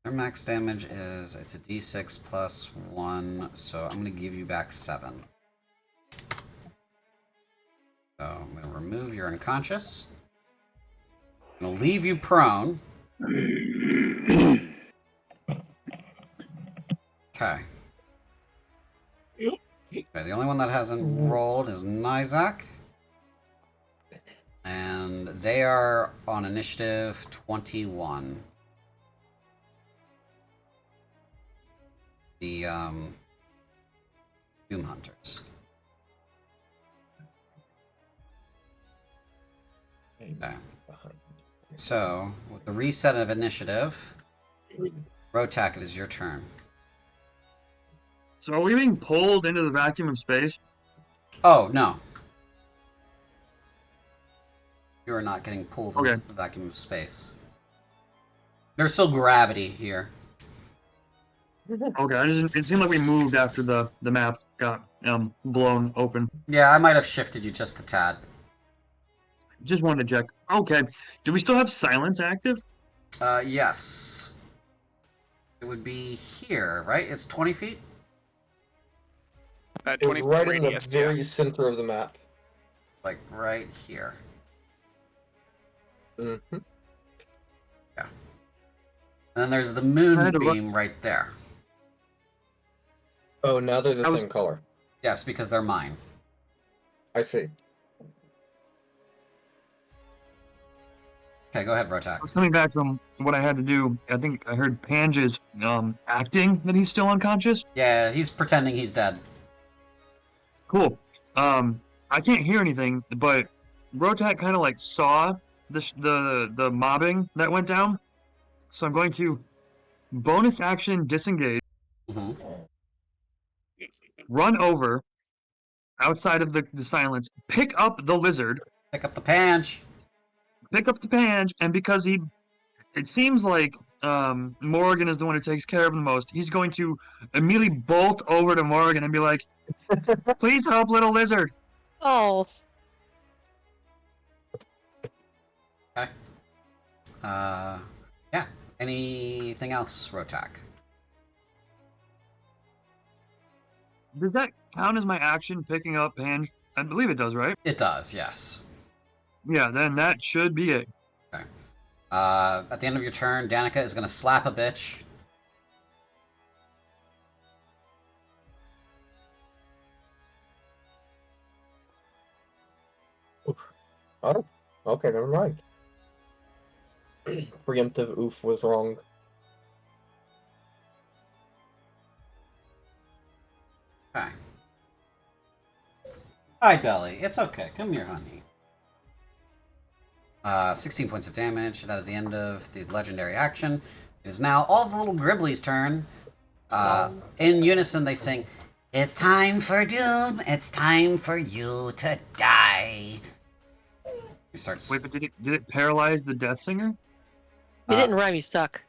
Their max damage is it's a D6 plus 1. So I'm gonna give you back 7. So I'm gonna remove your unconscious. I'm gonna leave you prone. Okay. Okay, the only one that hasn't rolled is Nizak. And they are on initiative 21. The Doom Hunters. Okay. So, with the reset of initiative, Rotak, it is your turn. So are we being pulled into the vacuum of space? Oh, no. You are not getting pulled into Okay. the vacuum of space. There's still gravity here. Okay, it seemed like we moved after the map got blown open. Yeah, I might have shifted you just a tad. Just wanted to check. Okay, do we still have silence active? Yes. It would be here, right? It's 20 feet? It was 20 right in the radius, yeah. very center of the map. Like, right here. Mm-hmm. And then there's the I had to moonbeam right there. Oh, now they're the I was- same color. Yes, because they're mine. I see. Okay, go ahead, I Rotak. was coming back from what I had to do. I think I heard Pange's acting that he's still unconscious. Yeah, he's pretending he's dead. Cool. I can't hear anything, but Rotak kind of like saw the mobbing that went down. So I'm going to bonus action disengage, Mm-hmm. run over outside of the silence, pick up the lizard, Pick up the panch. pick up the Pange, and because it seems like Morgan is the one who takes care of him the most, he's going to immediately bolt over to Morgan and be like, "Please help, little lizard." Oh, Okay. Yeah. anything else, Rotak? Does that count as my action picking up Pange? I believe it does, right? It does, yes. Yeah, then that should be it. Okay. At the end of your turn, Danika is going to slap a bitch. Oh, okay, never mind. Preemptive oof was wrong. Okay. Hi, Deli. It's okay. Come here, honey. 16 points of damage. That is the end of the legendary action. It is now all of the little Gribbly's turn. In unison, they sing, "It's time for doom. It's time for you to die." He starts. Wait, but did it paralyze the Death Singer? It didn't rhyme, you suck.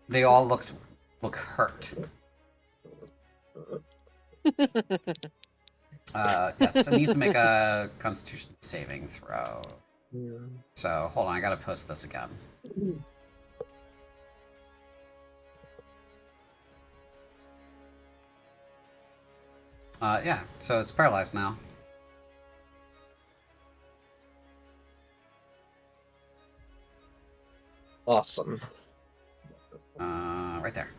They all look hurt. Yes, it needs to make a Constitution saving throw. So hold on, I gotta post this again. Yeah, so it's paralyzed now. Awesome. Right there.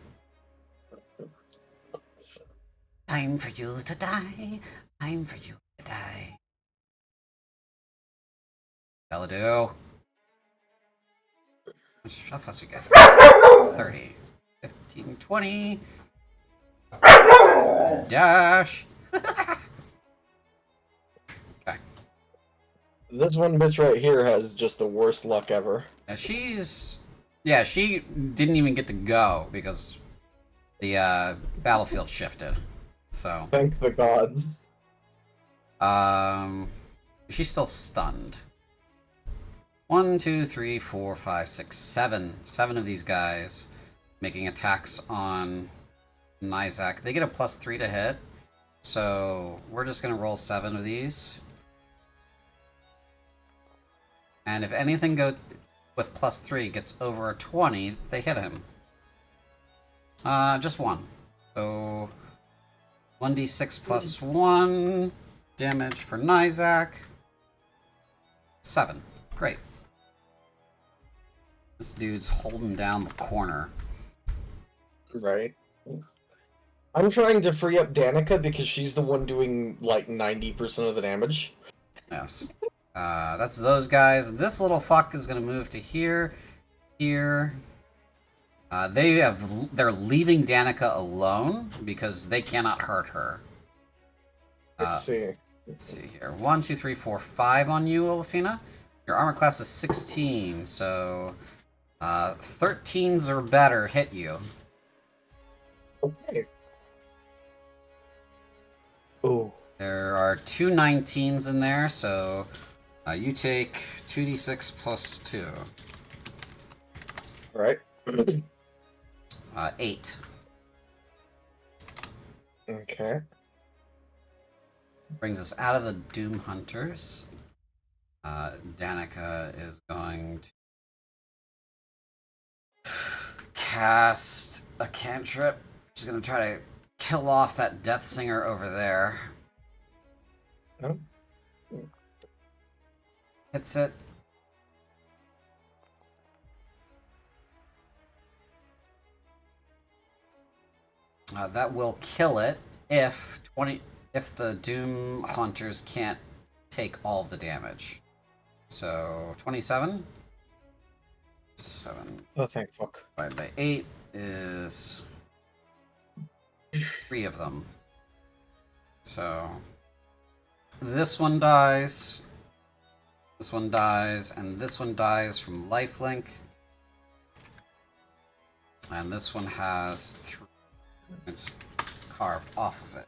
Time for you to die. Time for you to die. Belladoo. How fast you guys? 30. 15, 20. Dash. Okay. This one bitch right here has just the worst luck ever. Now yeah, she didn't even get to go because the battlefield shifted. So Thank the gods. she's still stunned. 1, 2, 3, 4, 5, 6, 7. 7 of these guys making attacks on Nizak. They get a +3 to hit. So we're just gonna roll 7 of these. And if anything with +3 gets over a 20, they hit him. Just 1. So 1d6 plus 1 damage for Nizak. 7. Great. This dude's holding down the corner. Right. I'm trying to free up Danika because she's the one doing like 90% of the damage. Yes. That's those guys. This little fuck is gonna move to here, here. They're leaving Danika alone because they cannot hurt her. Let's see. Let's see here. 1, 2, 3, 4, 5 on you, Olafina. Your armor class is 16, so 13s or better hit you. Okay. Oh. There are 2 19s in there, so you take 2d6 plus 2. Alright. 8. Okay. Brings us out of the Doom Hunters. Danika is going to cast a cantrip. She's going to try to kill off that Death Singer over there. Oh. Hits it. That will kill it if the Doom Hunters can't take all the damage. So 27. 7 Oh, thank fuck. divided by 8 is 3 of them. So this one dies. This one dies, and this one dies from lifelink. And this one has 3. It's carved off of it.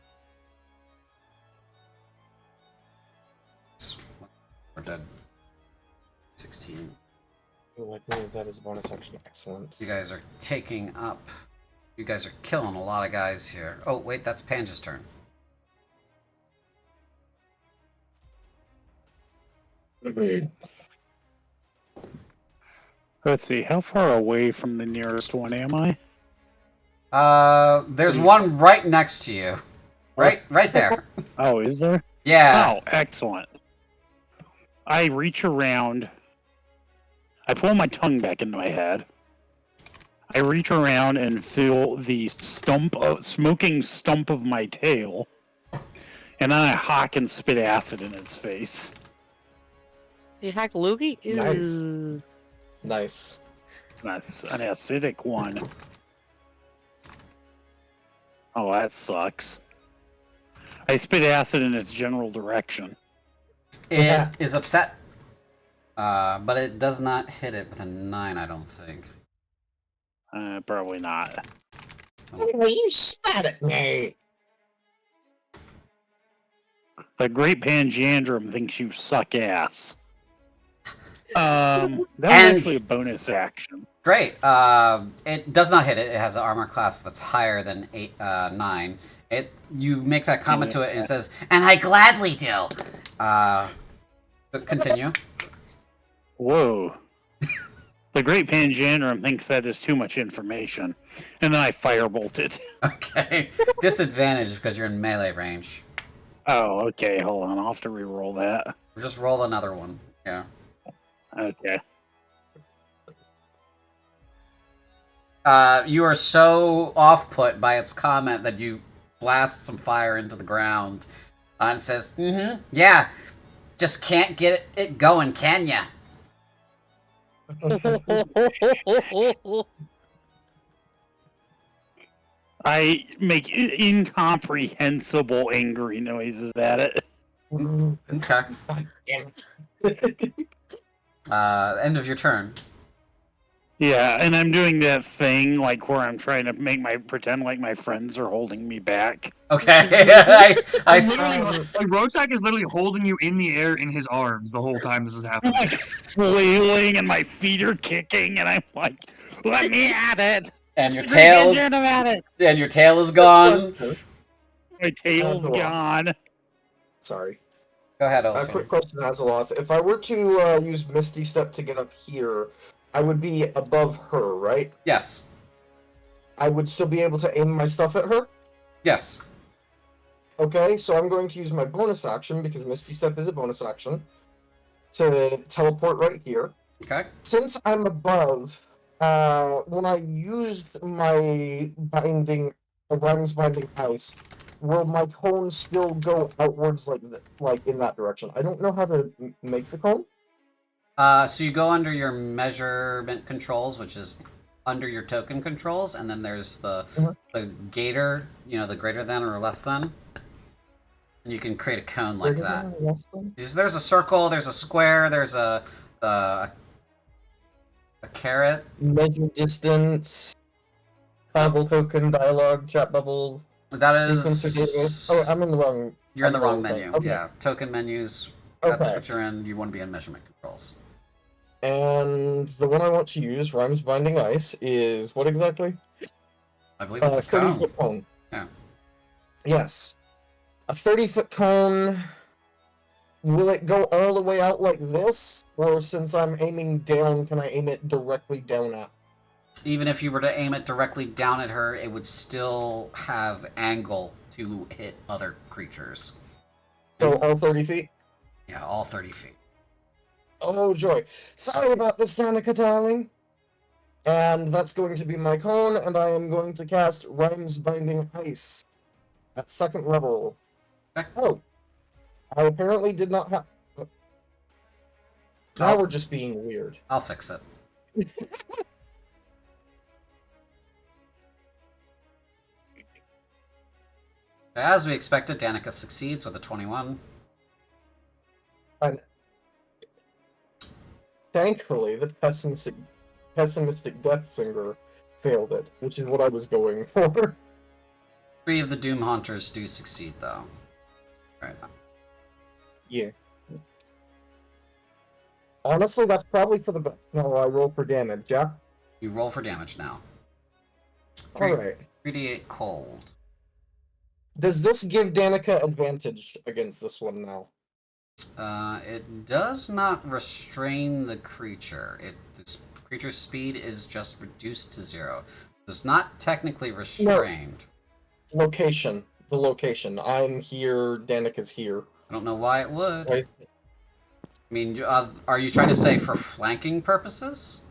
We're dead. 16. Like, use that as a bonus action. Excellent. You guys are taking up. You guys are killing a lot of guys here. Oh, wait, that's Panja's turn. Let's see, how far away from the nearest one am I? There's one right next to you. Right there. Oh, is there? Yeah. Oh, excellent. I reach around. I pull my tongue back into my head. I reach around and feel the smoking stump of my tail. And then I hawk and spit acid in its face. You hack loogie? Nice. Ew. Nice. That's an acidic one. Oh, that sucks. I spit acid in its general direction. It is upset. But it does not hit it with a 9, I don't think. Probably not. Oh, you spat at me. The Great Panjandrum thinks you suck ass. That was actually a bonus action. Great. It does not hit it. It has an armor class that's higher than 9. You make that comment to it, and it says, "And I gladly do." Continue. Whoa. The Great Panjandrum thinks that is too much information. And then I firebolt it. Okay. Disadvantage because you're in melee range. Oh, okay. Hold on. I'll have to reroll that. Just roll another one. Yeah. Okay. You are so off-put by its comment that you blast some fire into the ground. And it says, yeah, just can't get it going, can ya? I make incomprehensible angry noises at it. Okay. End of your turn. Yeah, and I'm doing that thing like where I'm trying to pretend like my friends are holding me back. Okay. I Rotak is literally holding you in the air in his arms the whole time this is happening. I'm like flailing and my feet are kicking and I'm like, let me at it. And your tail is, and your tail is gone. My tail's gone. Sorry. Go ahead, A Elfie. quick question, Azeloth. If I were to use Misty Step to get up here, I would be above her, right? Yes. I would still be able to aim my stuff at her? Yes. Okay, so I'm going to use my bonus action, because Misty Step is a bonus action, to teleport right here. Okay. Since I'm above, when I used my Rhymes Binding Ice, will my cone still go outwards like in that direction? I don't know how to make the cone. So you go under your measurement controls, which is under your token controls, and then there's the gator, the greater than or less than. And you can create a cone like that. There's a circle, there's a square, there's a carrot. Measure distance, travel token, dialogue, chat bubble. That sequence of is. database. Oh, I'm in the wrong. You're in the wrong thing. menu. Okay. Yeah, token menus. Okay. That's what you're in. You want to be in measurement controls. And the one I want to use, Rhymes Binding Ice, is what exactly? I believe it's a 30-foot cone. Yeah. Yes. A 30-foot cone. Will it go all the way out like this? Or since I'm aiming down, can I aim it directly down at? Even if you were to aim it directly down at her, it would still have angle to hit other creatures. So all 30 feet? Yeah, all 30 feet. Oh, joy. Sorry about this, Danika, darling. And that's going to be my cone, and I am going to cast Rhymes Binding Ice at 2nd level. Okay. Oh. I apparently did not have... Now we're just being weird. I'll fix it. As we expected, Danika succeeds with a 21. And thankfully, the pessimistic Death Singer failed it, which is what I was going for. 3 of the Doom Haunters do succeed, though. Right. Yeah. Honestly, that's probably for the best. No, I roll for damage, yeah? You roll for damage now. Alright. 3d8 cold. Does this give Danika advantage against this one now? It does not restrain the creature. This Creature's speed is just reduced to 0. It's not technically restrained. Location. The location. I'm here. Danika's here. I don't know why it would. Right? I mean, are you trying to say for flanking purposes?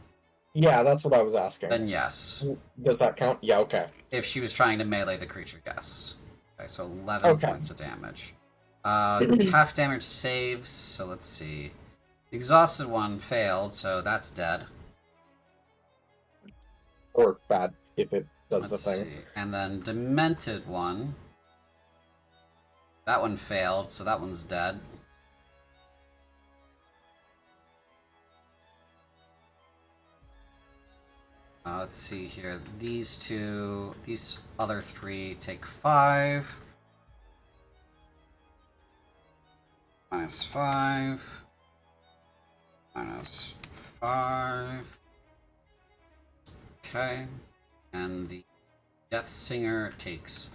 Yeah, that's what I was asking. Then yes. Does that count? Yeah, okay. If she was trying to melee the creature, yes. Okay, so 11 Okay. points of damage. Half damage saves, so let's see. The exhausted one failed, so that's dead. Or bad, if it does Let's the thing. see. And then demented one. That one failed, so that one's dead. Let's see here. These other 3 take 5. Minus 5. Minus 5. Okay. And the Death Singer takes...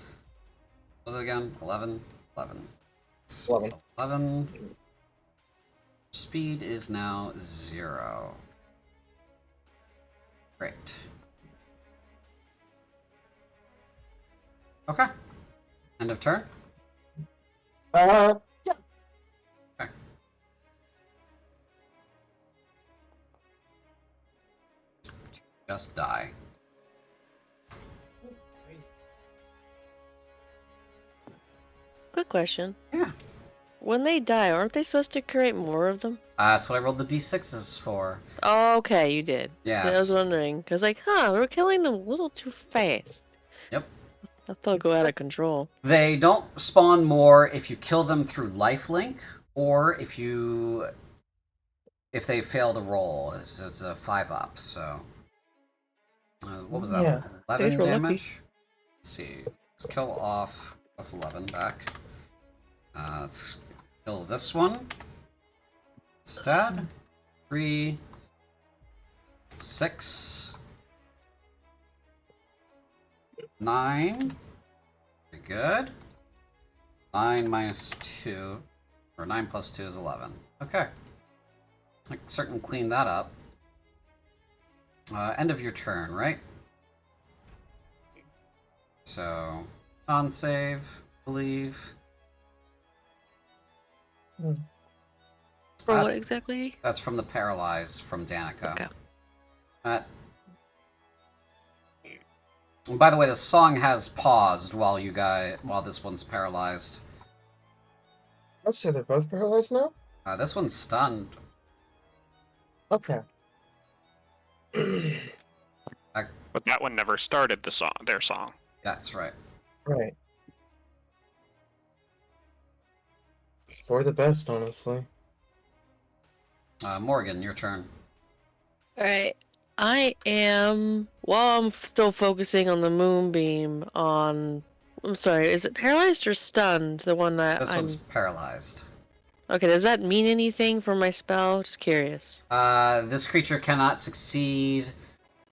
What was it again? 11? 11. 11. 11. Speed is now 0. Great. Okay. End of turn? Yeah. Okay. Just die. Good question. Yeah. When they die, aren't they supposed to create more of them? That's what I rolled the d6s for. Oh, okay, you did. Yes. Yeah, I was wondering, because like, we're killing them a little too fast. Yep. I thought it'd go out of control. They don't spawn more if you kill them through lifelink, or if they fail to roll. It's a 5-up, so... what was that? Yeah. 11 Guys were lucky. damage? Let's see. Let's kill off plus 11 back. Let's kill this one. Instead. 3, 6, 9. Very good. 9 minus 2, or 9 plus 2 is 11. Okay. I can certainly clean that up. End of your turn, right? So, on-save, believe. For Uh, what exactly? That's from the Paralyze from Danika. Okay. And by the way, the song has paused while this one's paralyzed. I'd say they're both paralyzed now? This one's stunned. Okay. But that one never started their song. That's right. Right. It's for the best, honestly. Morgan, your turn. Alright. I am, while I'm still focusing on the moonbeam I'm sorry, is it paralyzed or stunned? The one that This one's paralyzed. Okay, does that mean anything for my spell? Just curious. This creature cannot succeed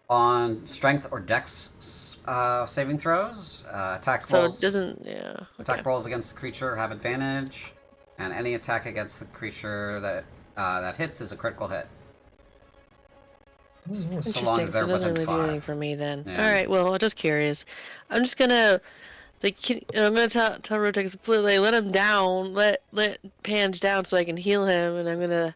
on strength or dex saving throws. Attack rolls. So it doesn't, yeah. Attack rolls against the creature have advantage, and any attack against the creature that hits is a critical hit. So long Interesting, as so they're it doesn't within really do 5. anything for me then. Yeah. Alright, well, just curious. I'm just gonna, I'm gonna tell Rotex completely, let him down, let Pange down so I can heal him, and I'm gonna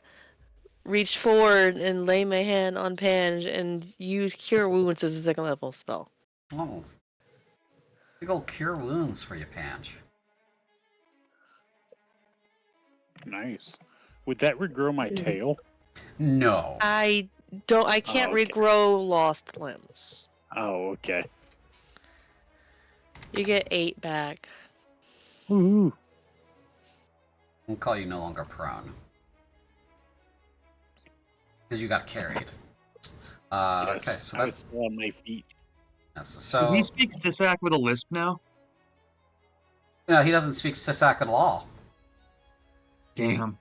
reach forward and lay my hand on Pange and use Cure Wounds as a 2nd level spell. Oh. Big ol' cure wounds for you, Pange. Nice. Would that regrow my tail? No. I can't okay. regrow lost limbs. Oh, okay. You get 8 back. Woohoo. We'll call you no longer prone. Because you got carried. Okay, Yes, so I was that's... still on my feet. Yes, Does so... he speak Sisak with a lisp now? No, he doesn't speak Sisak at all. Damn.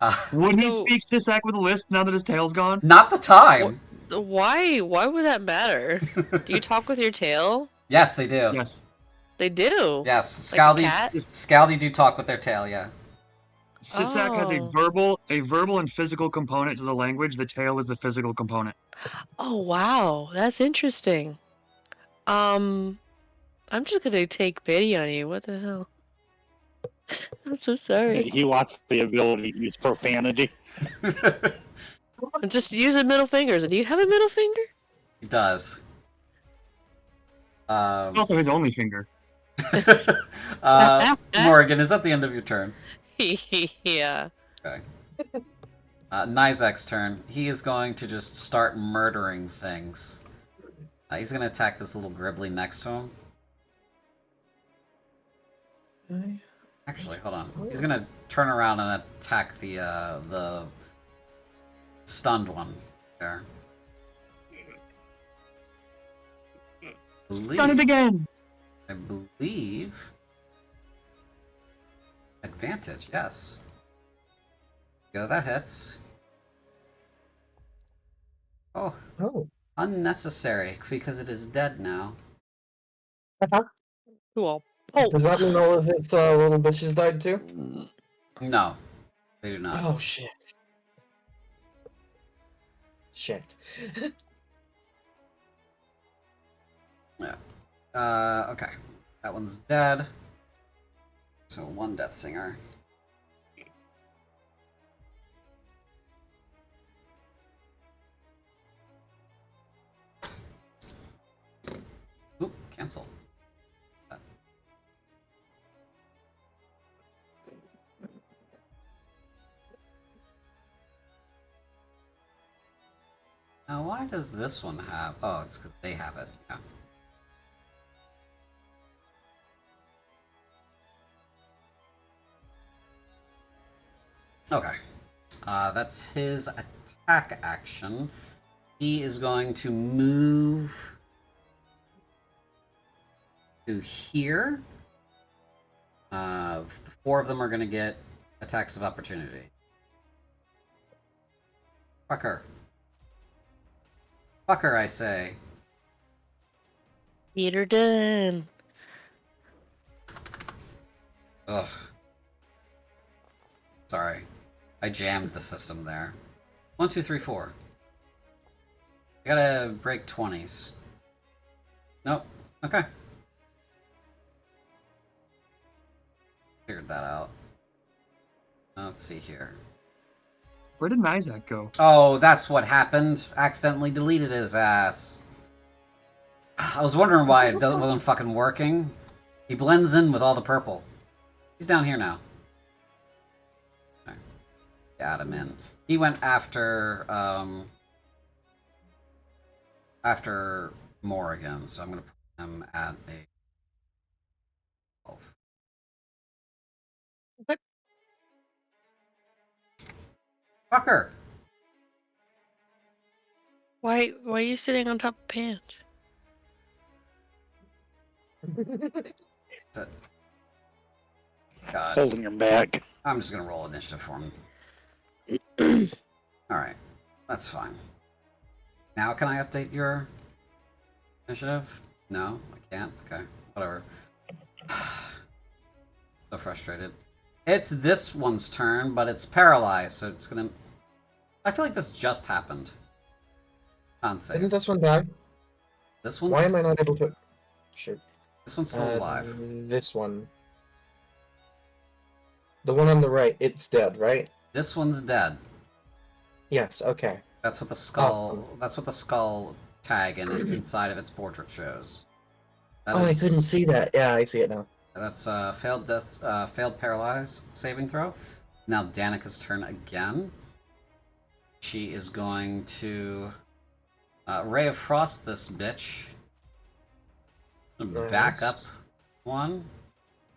Uh, Would he So- speak Sisak with a lisp now that his tail's gone? not the time! Why would that matter? Do you talk with your tail? Yes, they do. Yes. They do. Yes, Like a Scaldy, cat? Scaldy do talk with their tail, yeah. Sisak has Oh. a verbal and physical component to the language. The tail is the physical component. Oh wow, that's interesting. I'm just gonna take pity on you. What the hell? I'm so sorry. He lost the ability to use profanity. I'm just using middle fingers. Do you have a middle finger? He does. Also, his only finger. Morgan, is that the end of your turn? Yeah. Okay. Nizak's turn. He is going to just start murdering things. He's going to attack this little gribbly next to him. Actually, hold on. He's going to turn around and attack the stunned one there. Done it again! I believe... Advantage, yes. Go, that hits. Oh. Unnecessary, because it is dead now. Cool. Oh. Does that mean all of its little bitches died too? No, they do not. Oh shit. Shit. Yeah. Okay. That one's dead. So one Death Singer. Oop, cancel. Now, why does this one have... Oh, it's because they have it. Yeah. Okay. That's his attack action. He is going to move to here. The 4 of them are going to get attacks of opportunity. Fucker. Fucker, I say. Peter done. Ugh. Sorry. I jammed the system there. 1, 2, 3, 4. I gotta break 20s. Nope. Okay. Figured that out. Let's see here. Where did Nizak go? Oh, that's what happened. Accidentally deleted his ass. I was wondering why it wasn't fucking working. He blends in with all the purple. He's down here now. Okay. Add him in. He went after Morrigan, so I'm gonna put him at a 12. What? Fucker! Why are you sitting on top of Panch? God. Holding your back. I'm just gonna roll initiative for him. Alright. That's fine. Now can I update your initiative? No, I can't? Okay. Whatever. So frustrated. It's this one's turn, but it's paralyzed, so it's gonna... I feel like this just happened. Can't say. Didn't this one die? This one's... Why am I not able to... Shoot. This one's still alive. This one. The one on the right, it's dead, right? This one's dead. Yes, okay. That's what the skull... Awesome. That's what the skull tag and it's inside of its portrait shows. That I is- couldn't see that. Yeah, I see it now. That's failed paralyze saving throw. Now Danika's turn again. She is going to Ray of Frost this bitch. Nice. Back up one.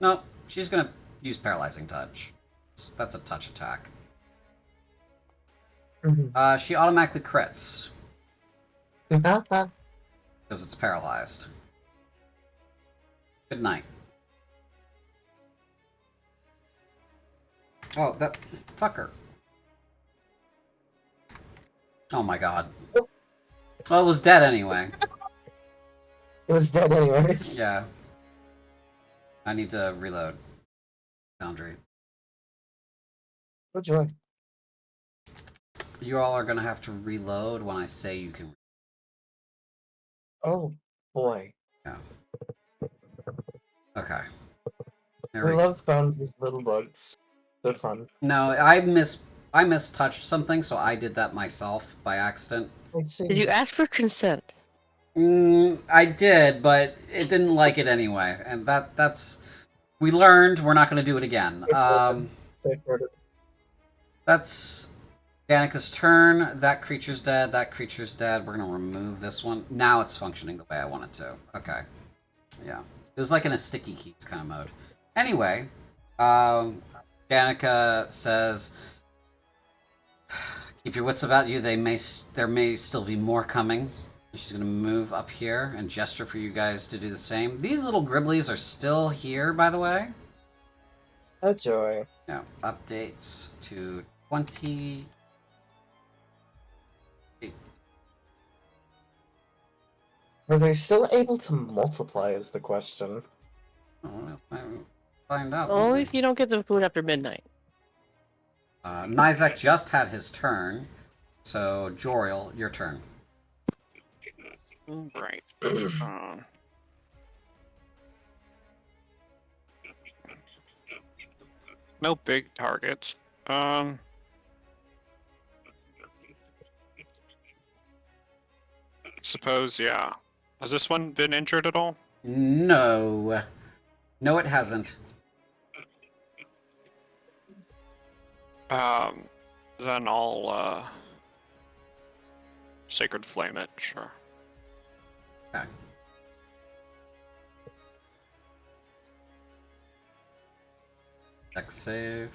No, she's gonna use paralyzing touch. That's a touch attack. She automatically crits because it's paralyzed. Good night. Oh, that fucker. Oh my god. Well, it was dead anyway. It was dead anyways. Yeah. I need to reload. Foundry. Oh joy. You all are gonna have to reload when I say you can. Oh boy. Yeah. Okay. There We we love boundaries, little bugs. They're fun. No, I mistouched something, so I did that myself by accident. I see. Did you ask for consent? I did, but it didn't like it anyway, and that's we learned. We're not going to do it again. Safeguarded. That's Danika's turn. That creature's dead. That creature's dead. We're going to remove this one. Now it's functioning the way I want it to. Okay. Yeah. It was like in a sticky keys kind of mode. Anyway, Danika says, "Keep your wits about you. There may still be more coming." She's going to move up here and gesture for you guys to do the same. These little Gribblies are still here, by the way. Oh joy. No, updates to 20. Are they still able to multiply is the question. Oh, I'll find out. Oh, if you don't get the food after midnight. Nizek just had his turn, so Joriel, your turn. Right. No big targets. Suppose, yeah. Has this one been injured at all? No. No, it hasn't. Then I'll, Sacred Flame it, sure. Okay. Dex save.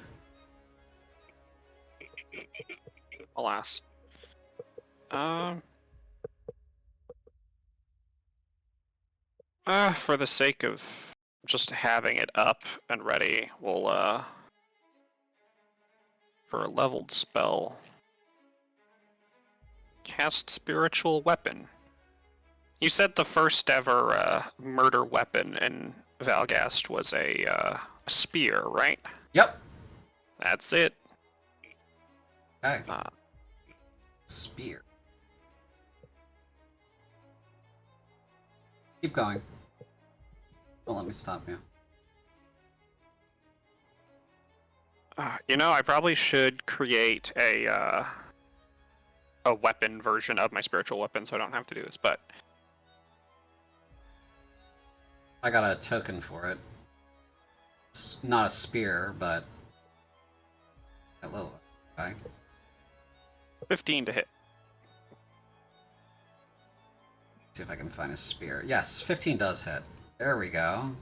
Alas. For the sake of just having it up and ready, we'll, for a leveled spell, cast Spiritual Weapon. You said the first ever, murder weapon in Valgast was a spear, right? Yep. That's it. Okay. Spear. Keep going. Don't let me stop you. You know, I probably should create a weapon version of my spiritual weapon, so I don't have to do this. But I got a token for it. It's not a spear, but hello. Okay. 15 to hit. See if I can find a spear. Yes, 15 does hit. There we go.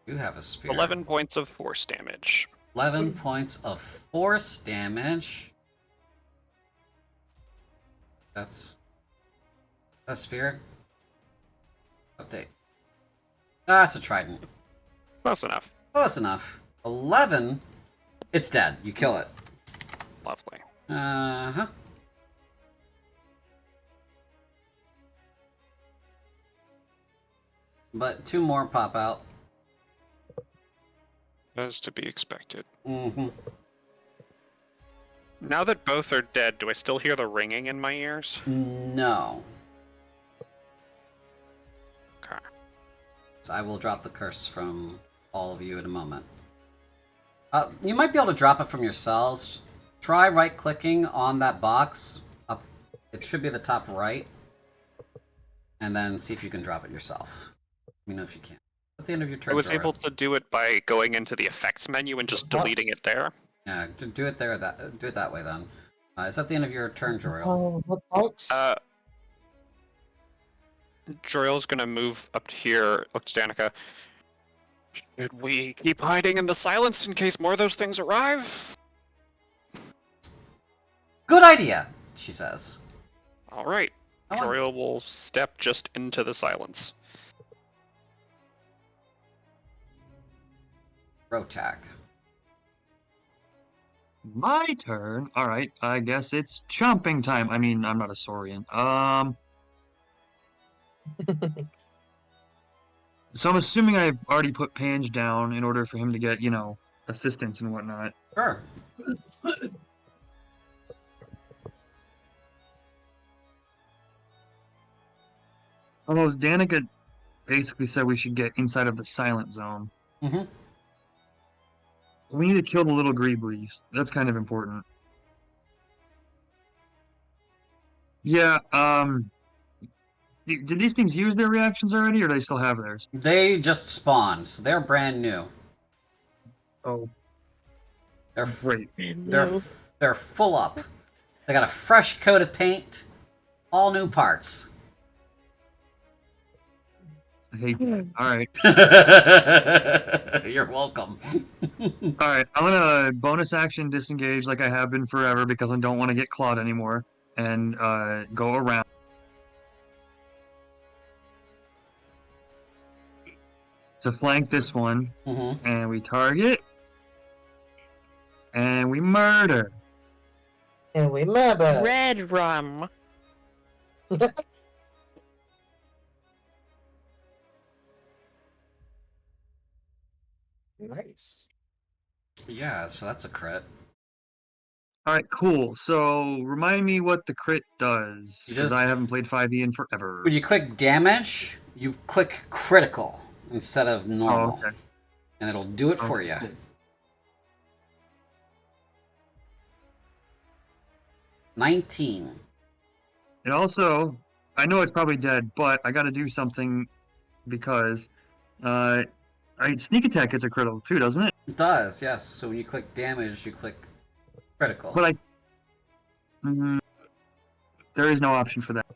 You have a spear. 11 points of force damage. 11 points of force damage. That's a spear. Update. That's a trident. Close enough. Close enough. 11. It's dead. You kill it. Lovely. Uh-huh. But 2 more pop out. As to be expected. Mm-hmm. Now that both are dead, do I still hear the ringing in my ears? No. Okay. So I will drop the curse from all of you in a moment. You might be able to drop it from yourselves. Try right-clicking on that box. Up, it should be the top right. And then see if you can drop it yourself. Let me know if you can. At the end of your turn. I was Zora. able to do it by going into the effects menu and just deleting it there. Yeah, do it there. Do it that way then. Is that the end of your turn, Joriel? Oh, what box? Joriel's gonna move up to here. Look to Danika. Should we keep hiding in the silence in case more of those things arrive? Good idea, she says. All right. I want- Joriel will step just into the silence. Rotac. My turn. All right. I guess it's chomping time. I mean, I'm not a Saurian. So I'm assuming I've already put Pange down in order for him to get, assistance and whatnot. Sure. Although Danika basically said we should get inside of the silent zone. Mm-hmm. We need to kill the little greeblies. That's kind of important. Yeah, did these things use their reactions already, or do they still have theirs? They just spawned, so they're brand new. Oh, They're great. they're full up. They got a fresh coat of paint, all new parts. I hate that. All right. You're welcome. All right, I'm gonna bonus action disengage like I have been forever because I don't want to get clawed anymore, and go around. To flank this one, Mm-hmm. and we target, and we murder. And we murder. Red rum. Nice. Yeah, so that's a crit. All right, cool. So remind me what the crit does, You because just- I haven't played 5e in forever. When you click damage, you click critical instead of normal. Oh, okay. And it'll do it for Okay, you. cool. $19. And also, I know it's probably dead, but I got to do something because sneak attack gets a critical too, doesn't it? It does, yes. So when you click damage, you click critical. But there is no option for that.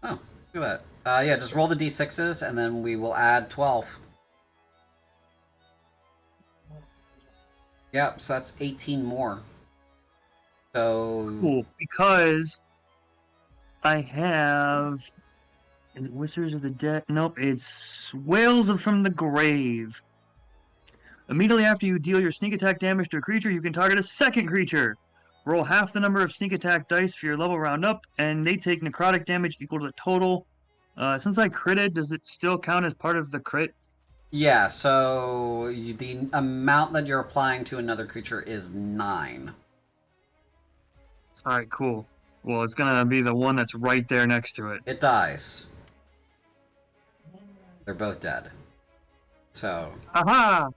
Oh, look at that. Yeah, just roll the d6s, and then we will add 12. Yep, so that's 18 more. So... Cool, because I have. Is it Whispers of the Dead? Nope, it's Wails from the Grave. Immediately after you deal your sneak attack damage to a creature, you can target a second creature. Roll half the number of sneak attack dice for your level round up, and they take necrotic damage equal to the total. Since I critted, does it still count as part of the crit? Yeah, so the amount that you're applying to another creature is 9. Alright, cool. Well, it's gonna be the one that's right there next to it. It dies. They're both dead. So... Aha!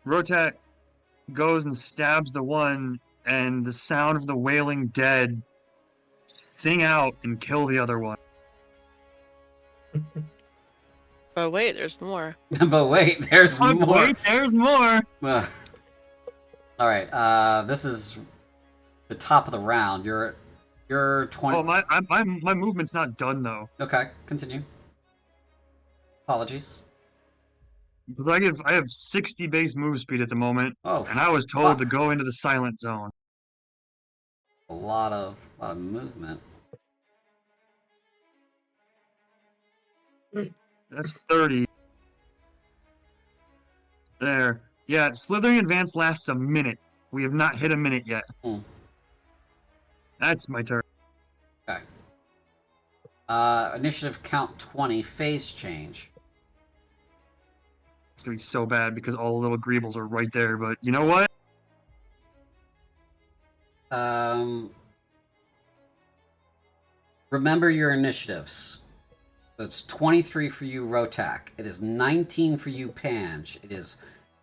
Rotat goes and stabs the one, and the sound of the wailing dead sing out and kill the other one. But wait, there's more. but wait, there's But more! wait, there's more! Alright, this is the top of the round. You're 20... Oh, my movement's not done, though. Okay, continue. Apologies. Because I have 60 base move speed at the moment, Oh, and I was told to fuck. go into the silent zone. A lot of movement. That's 30. There. Yeah, Slithering Advance lasts a minute. We have not hit a minute yet. That's my turn. Okay. Initiative count 20, phase change. It's gonna be so bad because all the little greebles are right there, but you know what? Remember your initiatives. So it's 23 for you, Rotak. It is 19 for you, Pange. It is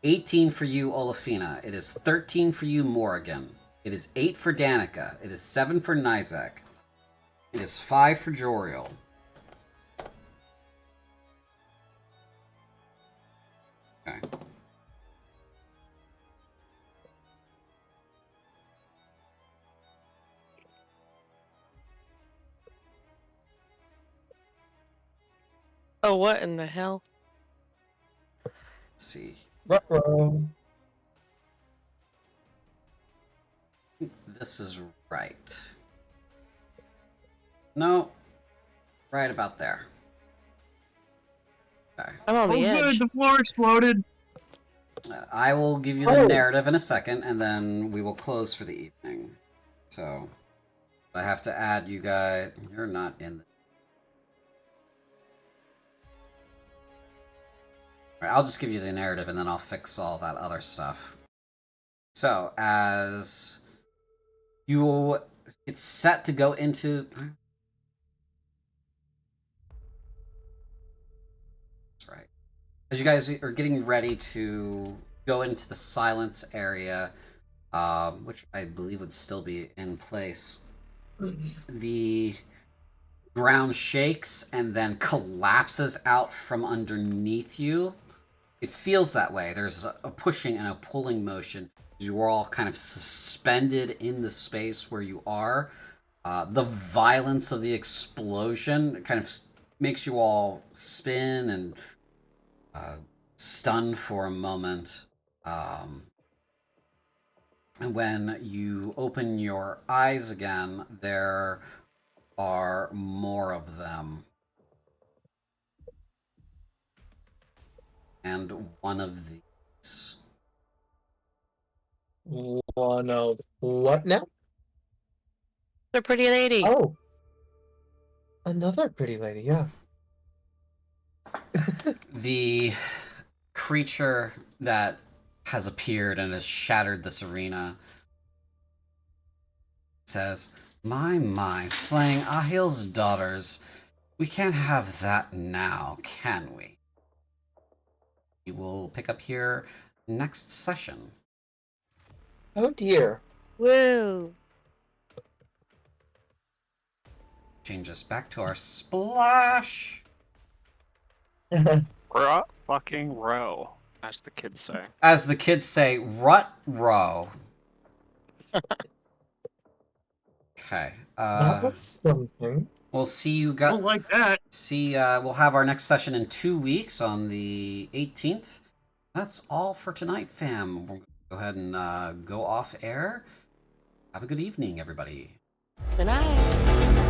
18 for you, Olafina. It is 13 for you, Morrigan. It is 8 for Danika. It is 7 for Nizak. It is 5 for Joriel. Okay. Oh, what in the hell? Let's see. Ruh-roh. This is right. No. Right about there. Okay. I'm on the edge. Good, the floor exploded. I will give you the narrative in a second, and then we will close for the evening. So, I have to add you guys. You're not in. Alright, I'll just give you the narrative and then I'll fix all that other stuff. So, as you get set to go into... That's right. As you guys are getting ready to go into the silence area, which I believe would still be in place, the ground shakes and then collapses out from underneath you. It feels that way. There's a pushing and a pulling motion. You are all kind of suspended in the space where you are. The violence of the explosion kind of makes you all spin and stun for a moment. And when you open your eyes again, there are more of them. And one of these. One of what now? The pretty lady. Oh, another pretty lady. Yeah. The creature that has appeared and has shattered this arena says, My, slaying Ahiel's daughters. We can't have that now, can we? We will pick up here next session. Oh dear. Woo. Change us back to our splash. Rut fucking row, as the kids say. As the kids say, rut row. Okay. That was something. We'll see you guys. Don't like that. We'll have our next session in 2 weeks on the 18th. That's all for tonight, fam. We'll go ahead and go off air. Have a good evening, everybody. Good night.